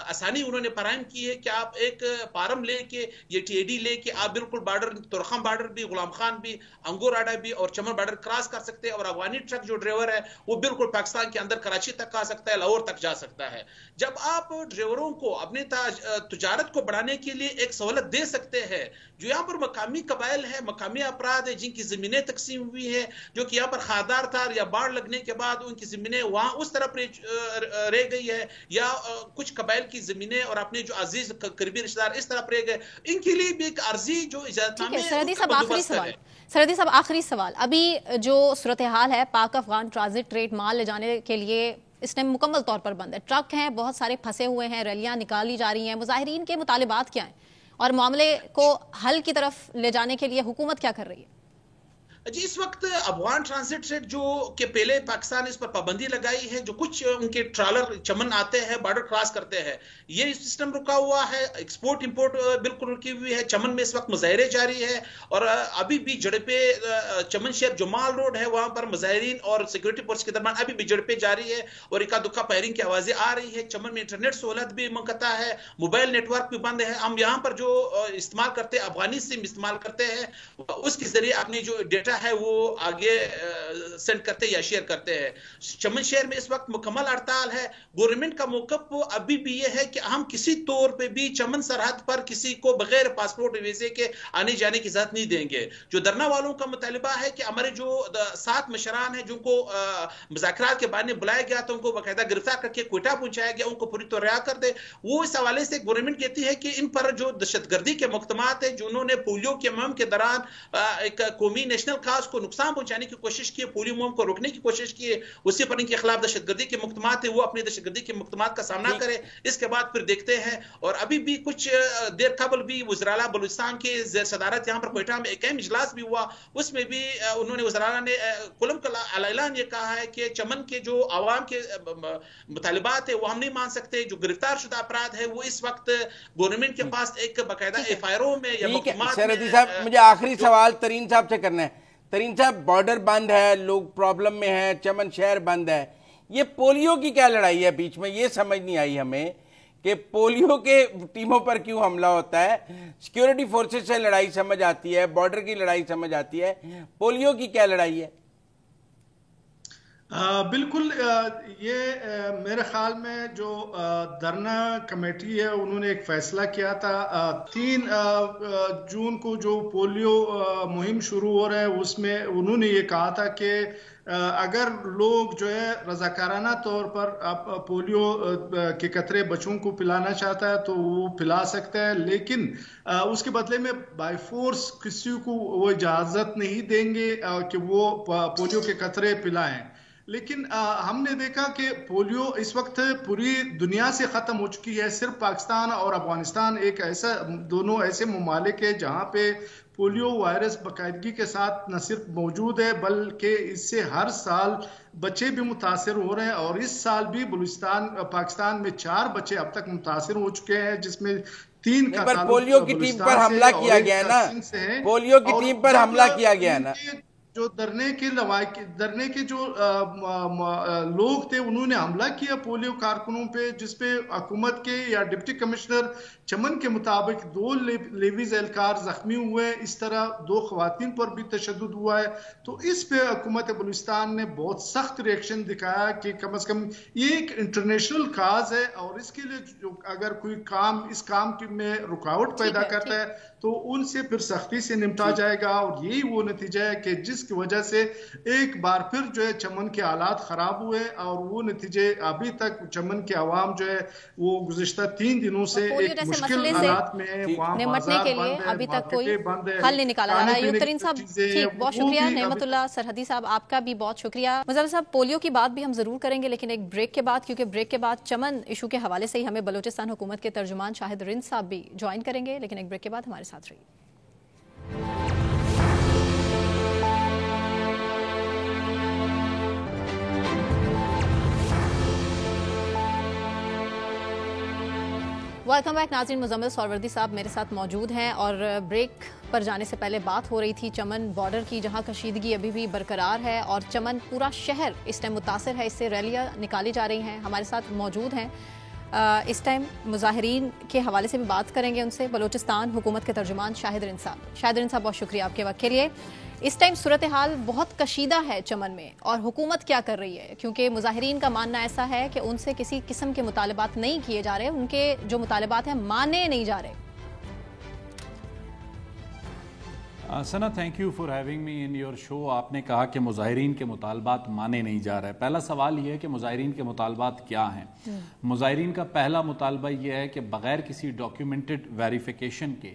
आसानी उन्होंने फराहम की है कि आप एक फार्म लेके ये TAD लेके आप बिल्कुल बॉर्डर, तुरखम बॉर्डर भी, गुलाम खान भी, अंगोराडा भी और चमन बॉर्डर क्रॉस कर सकते हैं और अफगानी ट्रक जो ड्राइवर है वो बिल्कुल पाकिस्तान के अंदर कराची तक आ सकता है, लाहौर तक जा सकता है। जब आप ड्राइवरों को अपनी तजारत को बढ़ाने के लिए एक सहूलत दे सकते हैं, जो यहाँ पर मकामी कबाइल है, मकामी अपराध है जिनकी जमीनें तकसीम हुई है, जो कि यहाँ पर खादार था या बाढ़ लगने के बाद उनकी जमीनें वहां उस तरफ रह गई है, या कुछ कबाइल की जमीनें और अपने जो अजीज करीबी रिश्तेदार इस तरफ रह गए, इनके लिए भी एक अर्जी जो इजाजतनामे सरहदी साहब आखिरी सवाल, अभी जो सूरत हाल है पाक अफगान ट्रांजिट ट्रेड माल ले जाने के लिए इस टाइम मुकम्मल तौर पर बंद है, ट्रक हैं बहुत सारे फंसे हुए हैं, रैलियां निकाली जा रही हैं, मुजाहिरीन के मुतालिबात क्या हैं और मामले को हल की तरफ ले जाने के लिए हुकूमत क्या कर रही है? जी, इस वक्त अफगान ट्रांजिट से जो के पहले पाकिस्तान इस पर पाबंदी लगाई है, जो कुछ उनके ट्रॉलर चमन आते हैं, बॉर्डर क्रॉस करते हैं, ये सिस्टम रुका हुआ है। एक्सपोर्ट इंपोर्ट बिल्कुल रुकी हुई है। चमन में इस वक्त मुजाहरे जारी है और अभी भी झड़पे चमन शहर जो माल रोड है वहां पर मुजाहरीन और सिक्योरिटी फोर्स के दरमियान अभी भी झड़पे जारी है और इक्का दुक्का फायरिंग की आवाजें आ रही है। चमन में इंटरनेट सहूलत भी मुनक़ता है, मोबाइल नेटवर्क भी बंद है। हम यहाँ पर जो इस्तेमाल करते हैं, अफगानी सिम इस्तेमाल करते हैं, उसके जरिए अपनी जो डेटा है वो आगे सेंड करते या शेयर करते हैं। चमन शहर में इस वक्त मुकम्मल हड़ताल है। गवर्नमेंट का मौक़िफ़ अभी भी ये है कि हम किसी तौर पे भी चमन सरहद पर किसी को बगैर पासपोर्ट वीजे के आने जाने की इजाजत नहीं देंगे। जो धरना वालों का मुतालिबा है कि हमारे जो 7 मशरान हैं जिनको मुज़ाकरात के बहाने बुलाया गया था, उनको बाकायदा गिरफ्तार करके क्वेटा पहुंचाया गया, उनको पूरी तरह रिहा कर दे। वो इस हवाले से गवर्नमेंट कहती है कि इन पर जो दहशतगर्दी के मुकदमात है, जो उन्होंने पोलियो के मुहिम के दौरान एक कौमी नेशनल खास को नुकसान पहुंचाने की कोशिश की, पोलियो मुहिम को रोकने की कोशिश की, उसी पर इनके खिलाफ दहशतगर्दी के मुकदमात है, वो अपनी दहशतगर्दी के मुकदमात का सामना करे। इसके बाद फिर देखते हैं। और अभी भी कुछ देर कबल भी वज़राला बलूचिस्तान के ज़ेर सदारत यहाँ पर क्वेटा में एक अहम इजलास भी हुआ, उसमें भी उन्होंने वज़राला ने कुलम का ऐलान ये कहा है कि चमन के जो आवाम के मुतालिबात है वो हम नहीं मान सकते। जो गिरफ्तार शुदा अपराध है वो इस वक्त गवर्नमेंट के पास एक बाकायदा एफआईआर में या मुकदमात में। सरहदी साहब, मुझे आखिरी सवाल तरीन साहब से करना है। तरीन साहब, बॉर्डर बंद है, लोग प्रॉब्लम में हैं, चमन शहर बंद है, ये पोलियो की क्या लड़ाई है बीच में? ये समझ नहीं आई हमें कि पोलियो के टीमों पर क्यों हमला होता है। सिक्योरिटी फोर्सेस से लड़ाई समझ आती है, बॉर्डर की लड़ाई समझ आती है, पोलियो की क्या लड़ाई है? बिल्कुल, ये मेरे ख्याल में जो धरना कमेटी है उन्होंने एक फैसला किया था 3 जून को जो पोलियो मुहिम शुरू हो रहा है, उसमें उन्होंने ये कहा था कि अगर लोग जो है रजाकाराना तौर पर पोलियो के कतरे बच्चों को पिलाना चाहता है तो वो पिला सकता है, लेकिन उसके बदले में बाय फोर्स किसी को वो इजाज़त नहीं देंगे कि वो पोलियो के कतरे पिलाएं। लेकिन हमने देखा कि पोलियो इस वक्त पूरी दुनिया से ख़त्म हो चुकी है। सिर्फ पाकिस्तान और अफगानिस्तान एक ऐसा, दोनों ऐसे ममालिक है जहाँ पे पोलियो वायरस बाकायदगी के साथ न सिर्फ मौजूद है बल्कि इससे हर साल बच्चे भी मुतासर हो रहे हैं। और इस साल भी पाकिस्तान में 4 बच्चे अब तक मुतासर हो चुके हैं, जिसमें 3 का पर पोलियो की टीम पर हमला किया गया ना, पोलियो की टीम पर हमला किया गया ना। जो धरने के जो लोग थे उन्होंने हमला किया पोलियो कारकुनों पे, जिसपे हुकूमत के या डिप्टी कमिश्नर चमन के मुताबिक 2 लेवीज एहलकार जख्मी हुए। इस तरह 2 खवातीन पर भी तशद्दुद हुआ है। तो इस पे हुकूमत बलूचिस्तान ने बहुत सख्त रिएक्शन दिखाया कि कम से कम ये एक इंटरनेशनल काज है और इसके लिए जो अगर कोई इस काम में रुकावट पैदा करता है तो उनसे फिर सख्ती से निपटा जाएगा। और यही वो नतीजा है कि जिसकी वजह से एक बार फिर जो है चमन के हालात खराब हुए और वो नतीजे अभी तक चमन के आवाम जो है वो गुज़िश्ता 3 दिनों से एक मुश्किल हालात में है। निपटने के लिए अभी तक कोई हल नहीं निकाला जा रहा है। युक्तरीन साहब, ठीक, बहुत शुक्रिया। नेमतुल्लाह सरहदी साहब, आपका भी बहुत शुक्रिया। मुज़म्मिल साहब, पोलियो की बात भी हम जरूर करेंगे लेकिन एक ब्रेक के बाद, क्योंकि ब्रेक के बाद चमन इशू के हवाले से ही हमें बलूचिस्तान हुकूमत के तर्जुमान शाहिद रिंद साहब भी ज्वाइन करेंगे, लेकिन एक ब्रेक के बाद हमारे साथ रहिए। वेलकम बैक नाज़रीन, मुज़म्मिल सौरवर्दी साहब मेरे साथ मौजूद हैं और ब्रेक पर जाने से पहले बात हो रही थी चमन बॉर्डर की, जहां कशीदगी अभी भी बरकरार है और चमन पूरा शहर इस टाइम मुतासर है, इससे रैलियां निकाली जा रही हैं। हमारे साथ मौजूद हैं इस टाइम मुजाहिरीन के हवाले से भी बात करेंगे उनसे, बलूचिस्तान हुकूमत के तर्जुमान शाहिद रिंद साहब। शाहिद रिंद साहब, बहुत शुक्रिया आपके वक्त के लिए। इस टाइम सूरत हाल बहुत कशीदा है चमन में और हुकूमत क्या कर रही है, क्योंकि मुजाहिरीन का मानना ऐसा है कि उनसे किसी किस्म के मुतालबात नहीं किए जा रहे, उनके जो मुतालबात हैं माने नहीं जा रहे। Sana, thank you for having me in your show. आपने कहा कि मुजाहिरीन के मुतालबात माने नहीं जा रहे। पहला सवाल यह है कि मुजाहिरीन के मुतालबात क्या हैं। मुजाहिरीन का पहला मुतालबा यह है कि बगैर किसी डॉक्यूमेंटेड वेरिफिकेशन के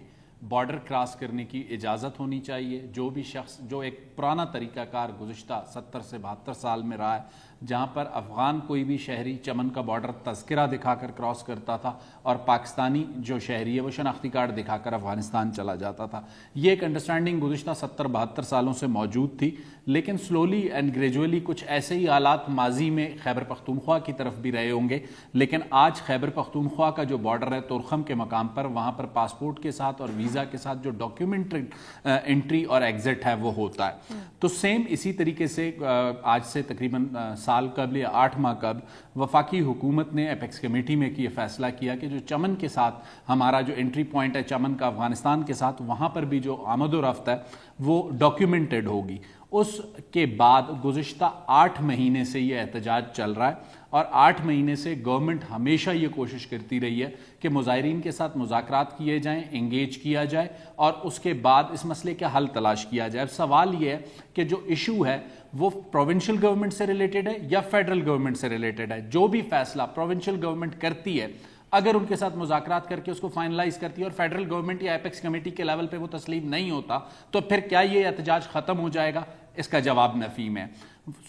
बॉर्डर क्रॉस करने की इजाज़त होनी चाहिए। जो भी शख्स जो एक पुराना तरीक़ाकार गुज़िश्ता 70 से 72 साल में रहा है, जहाँ पर अफ़गान कोई भी शहरी चमन का बॉर्डर तज़किरा दिखाकर क्रॉस करता था और पाकिस्तानी जो शहरी है वो शनाख्ती कार्ड दिखाकर अफ़गानिस्तान चला जाता था। ये एक अंडरस्टैंडिंग गुज़िश्ता 70-72 सालों से मौजूद थी, लेकिन स्लोली एंड ग्रेजुअली कुछ ऐसे ही हालात माजी में खैबर पख्तूनख्वा की तरफ भी रहे होंगे। लेकिन आज खैबर पख्तूनख्वा का जो बॉर्डर है तुरखम के मकाम पर, वहाँ पर पासपोर्ट के साथ और वीज़ा के साथ जो डॉक्यूमेंट्री एंट्री और एग्जिट है वो होता है। तो सेम इसी तरीके से आज से तकरीबन साल कबल या 8 माह कबल वफाकी हुकूमत ने एपेक्स कमेटी में कि फैसला किया कि जो चमन के साथ हमारा जो एंट्री पॉइंट है चमन का अफगानिस्तान के साथ, वहाँ पर भी जो आमद-ओ-रफ्त है वो डॉक्यूमेंटेड होगी। उसके बाद गुज़िश्ता 8 महीने से ये एहतजाज चल रहा है और 8 महीने से गवर्नमेंट हमेशा ये कोशिश करती रही है कि मुज़ाहिरीन के साथ मुज़ाकरात किए जाएं, एंगेज किया जाए और उसके बाद इस मसले का हल तलाश किया जाए। अब सवाल ये है कि जो इशू है वो प्रोविंशियल गवर्नमेंट से रिलेटेड है या फेडरल गवर्नमेंट से रिलेटेड है। जो भी फैसला प्रोविंशियल गवर्नमेंट करती है, अगर उनके साथ मुज़ाकरात करके उसको फाइनलाइज करती है और फेडरल गवर्नमेंट या एपेक्स कमेटी के लेवल पे वो तस्लीम नहीं होता, तो फिर क्या ये एहतजाज खत्म हो जाएगा? इसका जवाब नफी में।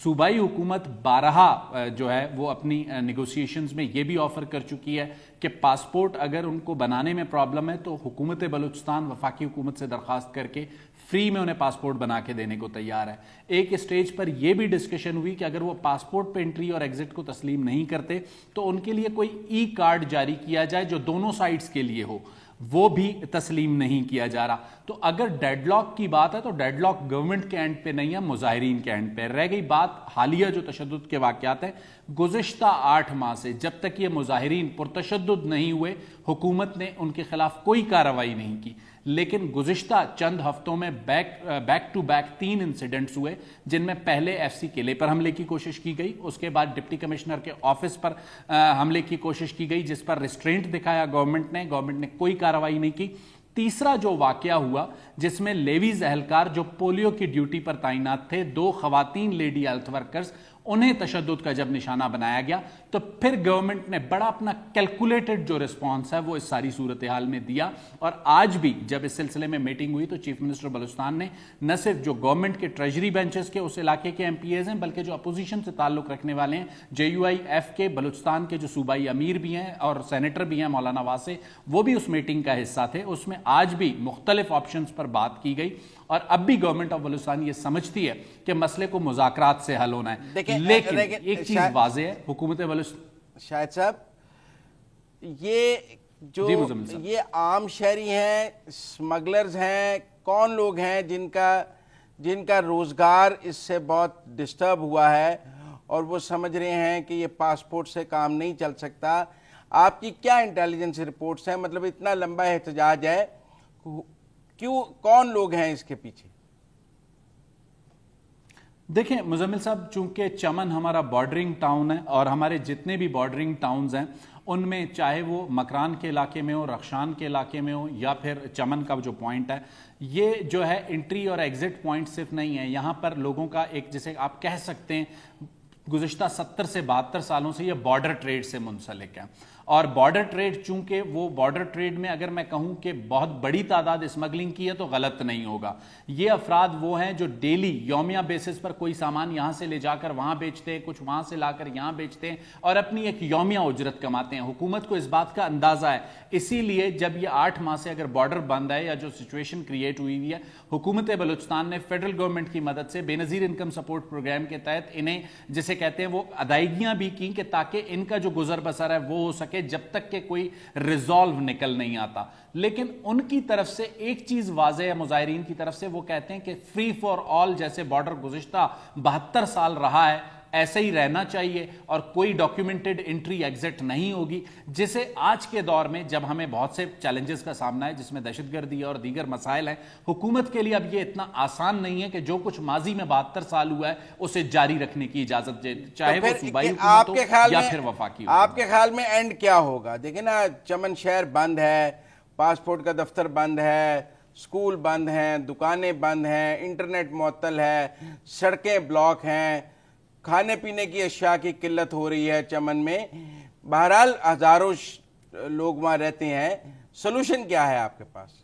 सूबाई हुकूमत 12 जो है वो अपनी नेगोशिएशंस में ये भी ऑफर कर चुकी है कि पासपोर्ट अगर उनको बनाने में प्रॉब्लम है तो हुकूमत बलूचिस्तान वफाकी हुकूमत से दरख्वास्त करके फ्री में उन्हें पासपोर्ट बना के देने को तैयार है। एक स्टेज पर यह भी डिस्कशन हुई कि अगर वो पासपोर्ट पे एंट्री और एग्जिट को तस्लीम नहीं करते तो उनके लिए कोई ई कार्ड जारी किया जाए जो दोनों साइड्स के लिए हो, वो भी तस्लीम नहीं किया जा रहा। तो अगर डेडलॉक की बात है तो डेडलॉक गवर्नमेंट के एंड पे नहीं है, मुजाहिरीन के एंड पे। रह गई बात हालिया जो तशद्दुद के वाक़यात हैं, गुज़िश्ता 8 माह से जब तक ये मुजाहिरीन पुरतशद्दुद नहीं हुए, हुकूमत ने उनके खिलाफ कोई कार्रवाई नहीं की। लेकिन गुज़िश्ता चंद हफ्तों में बैक टू बैक 3 इंसिडेंट्स हुए, जिनमें पहले FC किले पर हमले की कोशिश की गई, उसके बाद डिप्टी कमिश्नर के ऑफिस पर हमले की कोशिश की गई जिस पर रिस्ट्रेंट दिखाया गवर्नमेंट ने कोई कार्रवाई नहीं की। तीसरा जो वाकया हुआ जिसमें लेवीज एहलकार जो पोलियो की ड्यूटी पर तैनात थे, 2 खवातीन लेडी हेल्थ वर्कर्स, उन्हें तशद्दुद का जब निशाना बनाया गया तो फिर गवर्नमेंट ने बड़ा अपना कैलकुलेटेड जो रिस्पॉन्स है वो इस सारी सूरत हाल में दिया। और आज भी जब इस सिलसिले में मीटिंग हुई तो चीफ मिनिस्टर बलूचिस्तान ने न सिर्फ जो गवर्नमेंट के ट्रेजरी बेंचेस के उस इलाके के MPAs हैं, बल्कि जो अपोजिशन से ताल्लुक रखने वाले हैं, JUIF के बलूचिस्तान के जो सूबाई अमीर भी हैं और सेनेटर भी हैं मौलाना वासे, वो भी उस मीटिंग का हिस्सा थे। उसमें आज भी मुख्तलिफ ऑप्शंस पर बात की गई और अब भी गवर्नमेंट ऑफ बलूचिस्तान ये समझती है कि मसले को मुज़ाकरात से हल होना है। लेकिन एक चीज वाज़ेह है, हुकूमत बलूचिस्तान शाहिद साहब, ये जो ये आम शहरी हैं, स्मगलर्स हैं, कौन लोग हैं जिनका रोजगार इससे बहुत डिस्टर्ब हुआ है और वो समझ रहे हैं कि ये पासपोर्ट से काम नहीं चल सकता? आपकी क्या इंटेलिजेंस रिपोर्ट्स हैं? मतलब इतना लंबा एहतजाज है, क्यों, कौन लोग हैं इसके पीछे? देखें मुजम्मिल साहब, चूंकि चमन हमारा बॉर्डरिंग टाउन है और हमारे जितने भी बॉर्डरिंग टाउन्स हैं उनमें चाहे वो मकरान के इलाके में हो, रख्शान के इलाके में हो या फिर चमन का जो पॉइंट है, ये जो है एंट्री और एग्जिट पॉइंट सिर्फ नहीं है। यहाँ पर लोगों का एक, जिसे आप कह सकते हैं, गुज़िश्ता 70 से 72 सालों से ये बॉर्डर ट्रेड से मुंसलिक है। और बॉर्डर ट्रेड, चूंकि वो बॉर्डर ट्रेड में अगर मैं कहूं कि बहुत बड़ी तादाद स्मगलिंग की है तो गलत नहीं होगा। ये अफराद वो हैं जो डेली यौमिया बेसिस पर कोई सामान यहां से ले जाकर वहां बेचते हैं, कुछ वहां से लाकर यहां बेचते हैं और अपनी एक यौमिया उजरत कमाते हैं। हुकूमत को इस बात का अंदाजा है, इसीलिए जब ये 8 माह से अगर बॉर्डर बंद है या जो सिचुएशन क्रिएट हुई है, हुकूमत बलूचिस्तान ने फेडरल गवर्नमेंट की मदद से बेनजीर इनकम सपोर्ट प्रोग्राम के तहत इन्हें, जिसे कहते हैं, वो अदायगियां भी की कि ताकि इनका जो गुजर बसर है वो हो सके जब तक के कोई रिजॉल्व निकल नहीं आता। लेकिन उनकी तरफ से एक चीज वाज़ेह है, मुजाहिरीन की तरफ से, वो कहते हैं कि फ्री फॉर ऑल जैसे बॉर्डर गुज़िश्ता 72 साल रहा है ऐसे ही रहना चाहिए और कोई डॉक्यूमेंटेड एंट्री एग्जिट नहीं होगी, जिसे आज के दौर में जब हमें बहुत से चैलेंजेस का सामना है जिसमें दहशतगर्दी और दीगर मसाइल हैं, हुकूमत के लिए अब ये इतना आसान नहीं है कि जो कुछ माजी में 72 साल हुआ है उसे जारी रखने की इजाजत दे, चाहे वो सूबाई हुकूमत हो या फिर वफाकी। आपके ख्याल में एंड क्या होगा? देखिए ना, चमन शहर बंद है, पासपोर्ट का दफ्तर बंद है, स्कूल बंद हैं, दुकानें बंद हैं, इंटरनेट मुअत्तल है, सड़कें ब्लॉक हैं, खाने पीने की अशिया की किल्लत हो रही है चमन में। बहरहाल हजारों लोग वहां रहते हैं। सोल्यूशन क्या है आपके पास?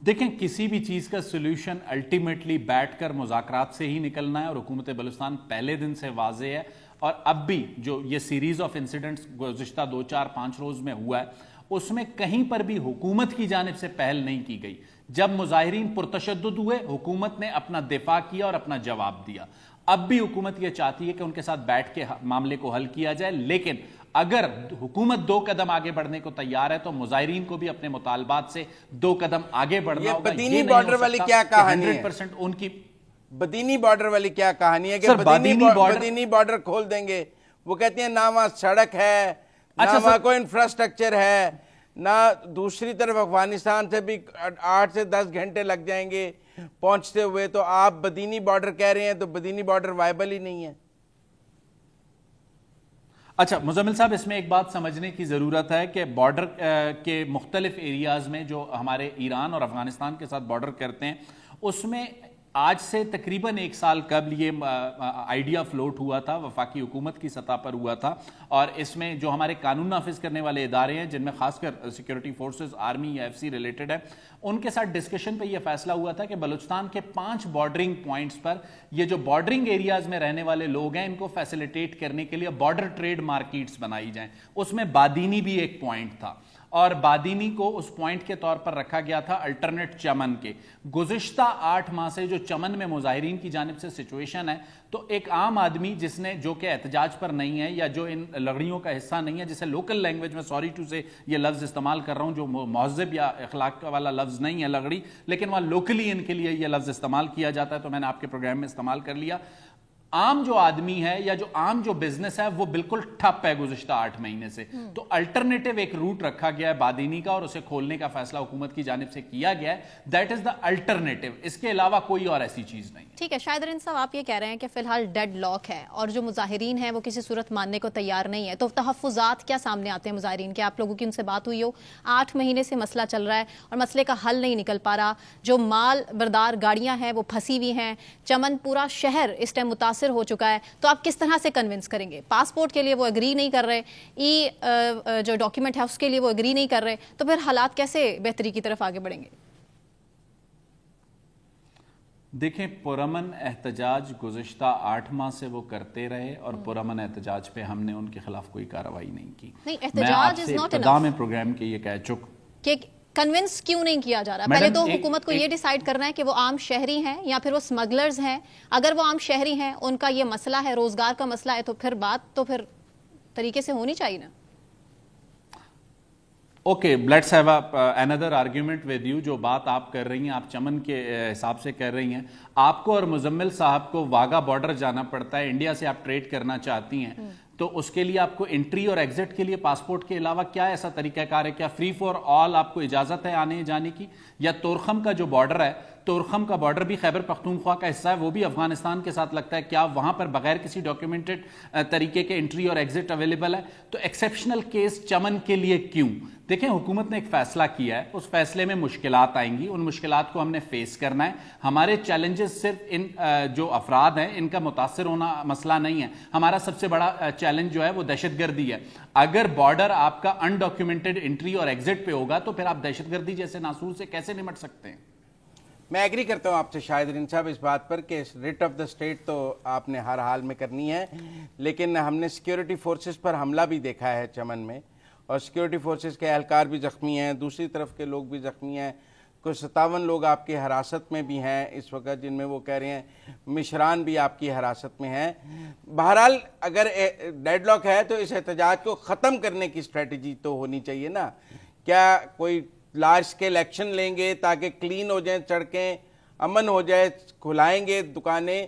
देखें, किसी भी चीज का सोल्यूशन अल्टीमेटली बैठकर मुज़ाकरात से ही निकलना है और हुकूमत बलूचिस्तान पहले दिन से वाज़े है। और अब भी जो ये सीरीज ऑफ इंसिडेंट्स गुज़िश्ता 2-4-5 रोज में हुआ है, उसमें कहीं पर भी हुकूमत की जानिब से पहल नहीं की गई। जब मुजाहिरीन पुरतशद्दुद हुए, हुकूमत ने अपना दिफा किया और अपना जवाब दिया। अब भी हुकूमत यह चाहती है कि उनके साथ बैठ के मामले को हल किया जाए, लेकिन अगर हुकूमत 2 कदम आगे बढ़ने को तैयार है तो मुजाहिरीन को भी अपने मुतालबात से 2 कदम आगे बढ़ना होगा। बदीनी बॉर्डर वाली क्या कहानी है? 100% उनकी बदीनी बॉर्डर वाली क्या कहानी है कि बदीनी बॉर्डर खोल देंगे? वो कहती है ना वहां सड़क है, ना वहां कोई इंफ्रास्ट्रक्चर है, ना दूसरी तरफ अफगानिस्तान से भी 8 से 10 घंटे लग जाएंगे पहुंचते हुए। तो आप बदीनी बॉर्डर कह रहे हैं, तो बदीनी बॉर्डर वायबल ही नहीं है। अच्छा मुजम्मिल साहब, इसमें एक बात समझने की ज़रूरत है कि बॉर्डर के मुख्तलिफ एरियाज़ में जो हमारे ईरान और अफगानिस्तान के साथ बॉर्डर करते हैं, उसमें आज से तकरीबन 1 साल कबल ये आइडिया फ्लोट हुआ था, वफाकी हुकूमत की सतह पर हुआ था। और इसमें जो हमारे कानून नाफिज करने वाले इदारे हैं, जिनमें खासकर सिक्योरिटी फोर्सेस, आर्मी या FC रिलेटेड है, उनके साथ डिस्कशन पे यह फैसला हुआ था कि बलूचिस्तान के 5 बॉर्डरिंग पॉइंट्स पर ये जो बॉर्डरिंग एरियाज में रहने वाले लोग हैं, इनको फैसिलिटेट करने के लिए बॉर्डर ट्रेड मार्केट्स बनाई जाएं। उसमें बादीनी भी एक पॉइंट था और बादीनी को उस पॉइंट के तौर पर रखा गया था अल्टरनेट चमन के। गुज़िश्ता 8 माह से जो चमन में मुजाहिरीन की जानिब से सिचुएशन है, तो एक आम आदमी जिसने जो कि एहतजाज पर नहीं है या जो इन लड़ाइयों का हिस्सा नहीं है, जिसे लोकल लैंग्वेज में, सॉरी टू से ये लफ्ज़ इस्तेमाल कर रहा हूं जो महज़ब या अखलाक वाला लफ्ज़ नहीं है लगड़ी, लेकिन वहां लोकली इनके लिए यह लफ्ज़ इस्तेमाल किया जाता है, तो मैंने आपके प्रोग्राम में इस्तेमाल कर लिया। आम जो आदमी है या जो आम जो बिजनेस है वो बिल्कुल ठप है गुज़िश्ता 8 महीने से। तो अल्टरनेटिव एक रूट रखा गया है बादीनी का और उसे खोलने का फैसला हुकूमत की जानिब से किया गया है। दैट इज द अल्टरनेटिव, इसके अलावा कोई और ऐसी चीज नहीं। ठीक है शाहिद साहब, आप ये कह रहे हैं कि फिलहाल डेड लॉक है और जो मुजाहिरीन है वो किसी सूरत मानने को तैयार नहीं है, तो तहफ़्फ़ुज़ात क्या सामने आते हैं मुजाहिरीन के? आप लोगों की उनसे बात हुई हो, 8 महीने से मसला चल रहा है और मसले का हल नहीं निकल पा रहा, जो माल बरदार गाड़ियां हैं वो फंसी हुई हैं, चमन पूरा शहर इस टाइम मुतासिर हो चुका है, तो आप किस तरह से कन्विंस करेंगे? पासपोर्ट के लिए वो एग्री नहीं कर रहे, जो डॉक्यूमेंट है उसके लिए वो एग्री नहीं कर रहे, तो फिर हालात कैसे बेहतरी की तरफ आगे बढ़ेंगे? देखें, पुरअमन एहतजाज गुज़िश्ता 8 माह से वो करते रहे और पुरअमन एहतजाज पे हमने उनके खिलाफ कोई कार्रवाई नहीं की। नहीं, एहतजाज इज नॉट इनफ। में प्रोग्राम के ये कह चुक कि कन्विंस क्यों नहीं किया जा रहा? पहले तो हुकूमत को ये डिसाइड करना है कि वो आम शहरी हैं या फिर वो स्मगलर्स हैं। अगर वो आम शहरी हैं, उनका ये मसला है, रोजगार का मसला है, तो फिर बात तो फिर तरीके से होनी चाहिए ना। Okay, let's have another argument with you. जो बात आप कर रही हैं, आप चमन के हिसाब से कर रही हैं। आपको और मुजम्मिल साहब को वाघा बॉर्डर जाना पड़ता है, इंडिया से आप ट्रेड करना चाहती हैं, तो उसके लिए आपको एंट्री और एग्जिट के लिए पासपोर्ट के अलावा क्या ऐसा तरीकाकार है? क्या फ्री फॉर ऑल आपको इजाजत है आने जाने की? या तोरखम का जो बॉर्डर है, तोरखम का बॉर्डर भी खैबर पख्तूनख्वा का हिस्सा है, वो भी अफगानिस्तान के साथ लगता है, क्या वहां पर बगैर किसी डॉक्यूमेंटेड तरीके के एंट्री और एग्जिट अवेलेबल है? तो एक्सेप्शनल केस चमन के लिए क्यों? देखें, हुकूमत ने एक फैसला किया है, उस फैसले में मुश्किलात आएंगी, उन मुश्किलात को हमने फेस करना है। हमारे चैलेंजेस सिर्फ इन जो अफराद हैं इनका मुतासर होना मसला नहीं है। हमारा सबसे बड़ा चैलेंज जो है वो दहशतगर्दी है। अगर बॉर्डर आपका अनडॉक्यूमेंटेड एंट्री और एग्जिट पे होगा तो फिर आप दहशतगर्दी जैसे नासूर से कैसे निपट सकते हैं? मैं एग्री करता हूं आपसे शाहिद साहब इस बात पर कि रिट ऑफ द स्टेट तो आपने हर हाल में करनी है, लेकिन हमने सिक्योरिटी फोर्सेस पर हमला भी देखा है चमन में, और सिक्योरिटी फोर्सेस के एहलकार भी जख्मी हैं, दूसरी तरफ के लोग भी जख्मी हैं। कुछ 57 लोग आपकी हिरासत में भी हैं इस वक्त, जिनमें वो कह रहे हैं मिशरान भी आपकी हिरासत में हैं। बहरहाल अगर डेडलॉक है तो इस एहतजाज को ख़त्म करने की स्ट्रेटजी तो होनी चाहिए ना। क्या कोई लार्ज स्केल एक्शन लेंगे ताकि क्लीन हो जाए सड़कें, अमन हो जाए, खुलाएंगे दुकानें?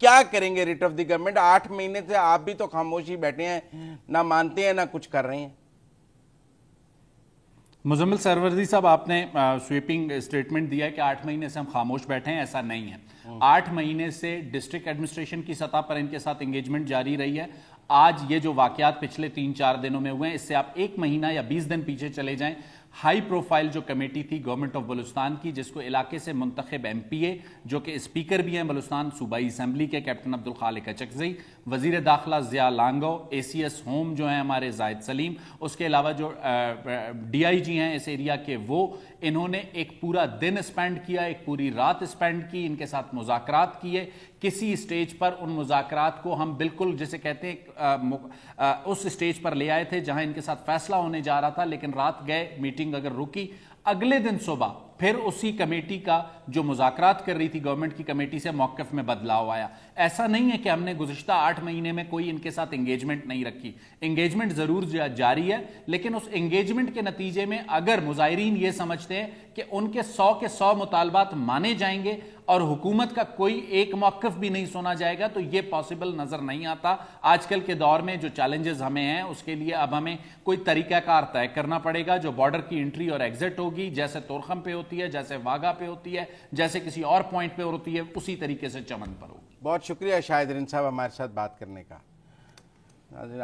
क्या करेंगे रिट ऑफ द गवर्नमेंट? 8 महीने से आप भी तो खामोशी बैठे हैं, ना मानते हैं ना कुछ कर रहे हैं। मुजम्मिल सरवर्दी साहब, आपने स्वीपिंग स्टेटमेंट दिया है कि 8 महीने से हम खामोश बैठे हैं। ऐसा नहीं है। 8 महीने से डिस्ट्रिक्ट एडमिनिस्ट्रेशन की सतह पर इनके साथ एंगेजमेंट जारी रही है। आज ये जो वाकयात पिछले 3-4 दिनों में हुए हैं, इससे आप 1 महीना या 20 दिन पीछे चले जाएं, हाई प्रोफाइल जो कमेटी थी गवर्नमेंट ऑफ बलूचिस्तान की, जिसको इलाके से मुंतखब एमपीए जो कि स्पीकर भी हैं बलूचिस्तान सूबाई असेंबली के, कैप्टन अब्दुल खालिक अचकज़ई, वजीर दाखिला ज़िया लांगो, एसीएस होम जो हैं हमारे जाहिद सलीम, उसके अलावा जो डीआईजी हैं इस एरिया के, वो इन्होंने एक पूरा दिन स्पेंड किया, एक पूरी रात स्पेंड की, इनके साथ मुज़ाकरात किए। किसी स्टेज पर उन मुज़ाकरात को हम बिल्कुल जैसे कहते हैं उस स्टेज पर ले आए थे जहां इनके साथ फैसला होने जा रहा था, लेकिन रात गए, मीटिंग अगर रुकी, अगले दिन सुबह फिर उसी कमेटी का जो मुज़ाकरात कर रही थी गवर्नमेंट की कमेटी से मौक़िफ़ में बदलाव आया। ऐसा नहीं है कि हमने गुज़िश्ता 8 महीने में कोई इनके साथ एंगेजमेंट नहीं रखी, एंगेजमेंट ज़रूर जारी है, लेकिन उस एंगेजमेंट के नतीजे में अगर मुज़ाहिरीन ये समझते हैं कि उनके 100 के 100 मुतालबात माने जाएंगे और हुकूमत का कोई एक मौक़िफ़ भी नहीं सुना जाएगा, तो ये पॉसिबल नज़र नहीं आता। आजकल के दौर में जो चैलेंजेस हमें हैं, उसके लिए अब हमें कोई तरीक़ाकार तय करना पड़ेगा। जो बॉर्डर की एंट्री और एग्जिट होगी, जैसे तोरखम पे होती है, जैसे वाघा पे होती है, जैसे किसी और पॉइंट पे होती है, उसी तरीके से चमन पर होगी। बहुत शुक्रिया शाहिद साहब हमारे साथ बात करने का।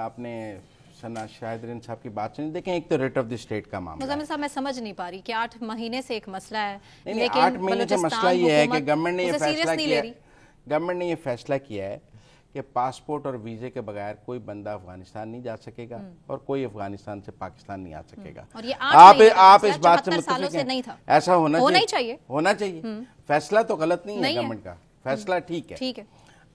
आपने शाहिद साहब की बात सुनी। देखें, एक तो रेट ऑफ द स्टेट का मामला मुज़म्मिल साहब, मैं समझ नहीं पा रही कि 8 महीने से एक मसला है, लेकिन 8 महीने से मसला ये है कि गवर्नमेंट ने ये फैसला किया है कि पासपोर्ट और वीजे के बगैर कोई बंदा अफगानिस्तान नहीं जा सकेगा और कोई अफगानिस्तान से पाकिस्तान नहीं आ सकेगा। और ये आप इस बात से मुत्तफिक हैं? नहीं था, ऐसा होना चाहिए। फैसला तो गलत नहीं है गवर्नमेंट का, फैसला ठीक है।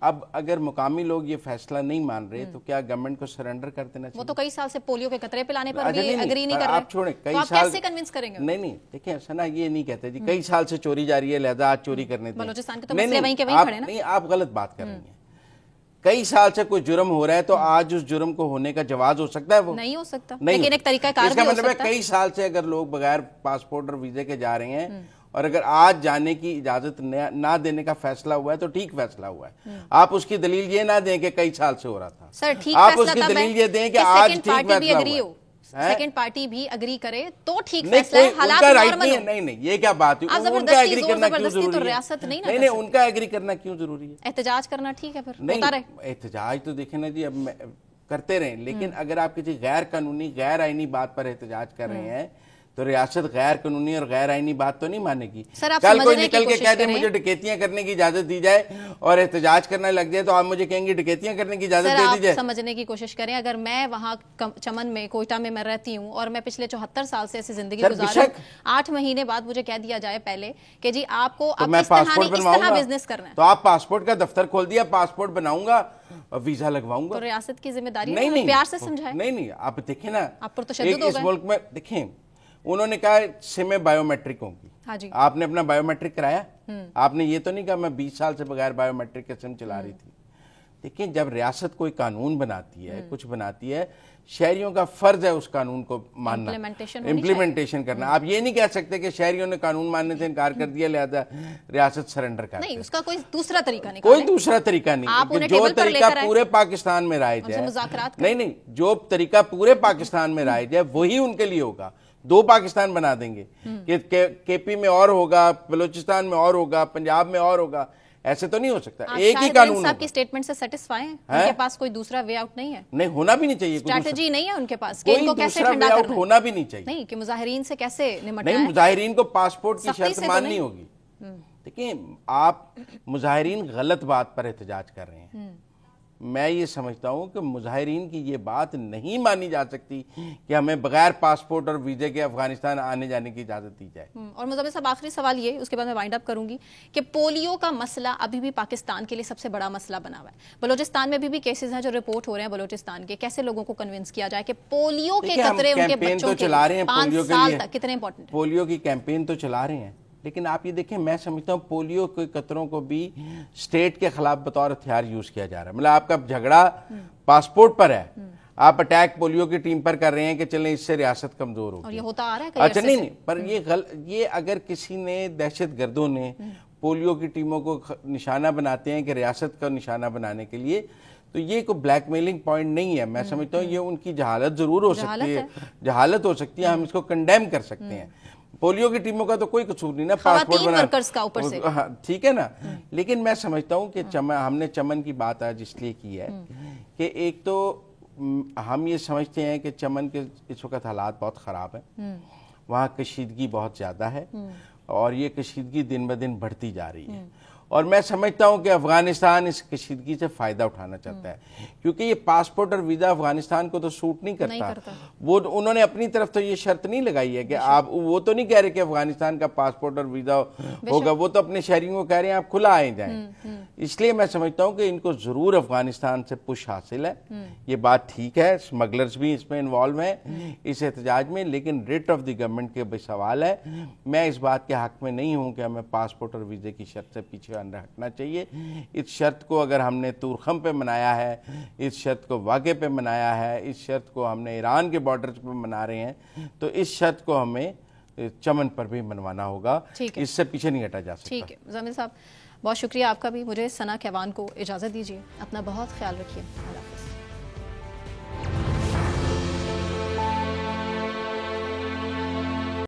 अब अगर मुकामी लोग ये फैसला नहीं मान रहे तो क्या गवर्नमेंट को सरेंडर कर देना चाहिए? वो तो कई साल से पोलियो के कतरे पिलाने पर भी एग्री नहीं कर रहे। आप छोड़ें, कई तो साल कैसे कन्विंस करेंगे? नहीं देखिए सना, ये नहीं कहते जी कई साल से चोरी जारी है लिहाजा आज चोरी करने दें। बलूचिस्तान के तो मसले वहीं के वहीं खड़े ना। नहीं, आप गलत बात कर रही हैं। कई साल से कोई जुर्म हो रहा है तो आज उस जुर्म को होने का जवाज हो सकता है? वो नहीं हो सकता, लेकिन एक तरीका कार भी हो सकता है। कई साल से अगर लोग बगैर पासपोर्ट और वीजे के जा रहे हैं और अगर आज जाने की इजाजत ना देने का फैसला हुआ है तो ठीक फैसला हुआ है। आप उसकी दलील ये ना दें कि कई साल से हो रहा था। सर, ठीक आप उसकी दलील ये दें कि आज ठीक फैसला हुआ। सेकंड पार्टी भी अग्री करे तो ठीक फैसला है। हालात नॉर्मल हो। नहीं, ये क्या बात हुई? उनका एग्री करना क्यों जरूरी है? रियासत नहीं, उनका एग्री करना क्यों जरूरी है? एहतजाज करना ठीक है, फिर होता रहे। एहतजाज तो देखे ना जी, अब करते रहे, लेकिन अगर आप किसी गैर कानूनी गैर आईनी बात पर एहतजाज कर रहे हैं तो रियासत गैर कानूनी और गैर आईनी बात तो नहीं मानेगी। कल कोई निकल के कह दे मुझे डकैतियां करने की इजाजत दी जाए और एहतजाज करना लग जाए तो आप मुझे कहेंगे डकैतियां करने की इजाजत दे दी जाए। समझने की कोशिश करें, अगर मैं वहां चमन में कोयटा में मैं रहती हूँ और मैं पिछले 74 साल से ऐसी जिंदगी गुजारी, 8 महीने बाद मुझे कह दिया जाए पहले कि जी आपको अब इस तरह बिजनेस करना है, तो आप पासपोर्ट का दफ्तर खोल दिया, पासपोर्ट बनाऊंगा और वीजा लगवाऊंगा। तो रियासत की जिम्मेदारी नहीं, प्यार से समझाए। नहीं, आप देखें ना, आप पर तशद्दुद हो गए। इस मुल्क में देखें, उन्होंने कहा सिमें बायोमेट्रिक होंगी। हाँ जी। आपने अपना बायोमेट्रिक कराया? आपने ये तो नहीं कहा मैं 20 साल से बगैर बायोमेट्रिक के सिम चला रही थी। देखिए, जब रियासत कोई कानून बनाती है, कुछ बनाती है, शहरियों का फर्ज है उस कानून को मानना, इम्प्लीमेंटेशन करना। आप ये नहीं कह सकते कि शहरियों ने कानून मानने से इनकार कर दिया लिहाजा रियासत सरेंडर कर। नहीं, उसका कोई दूसरा तरीका नहीं, कोई दूसरा तरीका नहीं। जो तरीका पूरे पाकिस्तान में राइज है, नहीं, जो तरीका पूरे पाकिस्तान में राइज है वही उनके लिए होगा। 2 पाकिस्तान बना देंगे कि केपी में और होगा, बलूचिस्तान में और होगा, पंजाब में और होगा, ऐसे तो नहीं हो सकता। एक ही कानून। आपकी स्टेटमेंट से सेटिस्फाई हैं? उनके पास कोई दूसरा वे आउट नहीं है? नहीं, होना भी नहीं चाहिए। स्ट्रैटेजी नहीं है उनके पास कि इनको कैसे ठंडा करना है? होना भी नहीं चाहिए। नहीं कि मुजाहिरीन से कैसे निपटना है? नहीं, मुजाहिरीन को पासपोर्ट की शर्त माननी होगी। देखिए, आप मुजाहिरीन गलत बात पर एहतजाज कर रहे हैं। मैं ये समझता हूं कि मुजाहिरीन की ये बात नहीं मानी जा सकती कि हमें बगैर पासपोर्ट और वीजे के अफगानिस्तान आने जाने की इजाजत दी जाए। और मुज़म्मिल साहब, आखिरी सवाल ये, उसके बाद मैं वाइंड अप करूंगी कि पोलियो का मसला अभी भी पाकिस्तान के लिए सबसे बड़ा मसला बना हुआ है। बलूचिस्तान में भी केसेस हैं जो रिपोर्ट हो रहे हैं बलूचिस्तान के। कैसे लोगों को कन्विंस किया जाए कि पोलियो के खतरे उनके बच्चों के 5 साल तक कितने इंपॉर्टेंट? पोलियो की कैंपेन तो चला रहे हैं, लेकिन आप ये देखें, मैं समझता हूँ पोलियो के कतरों को भी स्टेट के खिलाफ बतौर हथियार यूज किया जा रहा है। मतलब आपका झगड़ा पासपोर्ट पर है, आप अटैक पोलियो की टीम पर कर रहे हैं कि चलें इससे रियासत कमजोर होगी। और ये होता आ रहा है। अच्छा, नहीं, पर ये अगर किसी ने दहशत गर्दों ने पोलियो की टीमों को निशाना बनाते हैं कि रियासत का निशाना बनाने के लिए, तो ये कोई ब्लैकमेलिंग पॉइंट नहीं है। मैं समझता हूँ ये उनकी जहालत जरूर हो सकती है, जहालत हो सकती है, हम इसको कंडेम कर सकते हैं। पोलियो की टीमों का तो कोई कसूर नहीं ना, पासपोर्ट वर्कर्स का ऊपर से। हाँ, ठीक है ना। लेकिन मैं समझता हूँ कि हमने चमन की बात आज इसलिए की है कि एक तो हम ये समझते हैं कि चमन के इस वक्त हालात बहुत ख़राब हैं, वहाँ कशीदगी बहुत ज़्यादा है और ये कशीदगी दिन ब दिन बढ़ती जा रही है। और मैं समझता हूं कि अफगानिस्तान इस कशीदगी से फ़ायदा उठाना चाहता है, क्योंकि ये पासपोर्ट और वीज़ा अफगानिस्तान को तो सूट नहीं करता। वो उन्होंने अपनी तरफ तो ये शर्त नहीं लगाई है कि आप, वो तो नहीं कह रहे कि अफगानिस्तान का पासपोर्ट और वीज़ा होगा, वो तो अपने शहरियों को कह रहे हैं आप खुला आए जाएं। इसलिए मैं समझता हूं कि इनको ज़रूर अफगानिस्तान से पुश हासिल है, ये बात ठीक है। स्मगलर्स भी इसमें इन्वॉल्व हैं इस एहतजाज में, लेकिन रिट ऑफ द गवर्नमेंट के भी सवाल है। मैं इस बात के हक में नहीं हूँ कि हमें पासपोर्ट और वीज़े की शर्त से पीछे हटना चाहिए। इस शर्त को अगर हमने तुरखम पे मनाया है, इस शर्त को वाक़े पे मनाया है, इस शर्त को हमने ईरान के बॉर्डर पे मना रहे हैं, तो इस शर्त को हमें चमन पर भी मनवाना होगा, इससे पीछे नहीं हटा जा सकता। ठीक है मुज़म्मिल साहब, बहुत शुक्रिया आपका भी। मुझे सना कहवान को इजाज़त दीजिए, अपना बहुत ख्याल रखिए।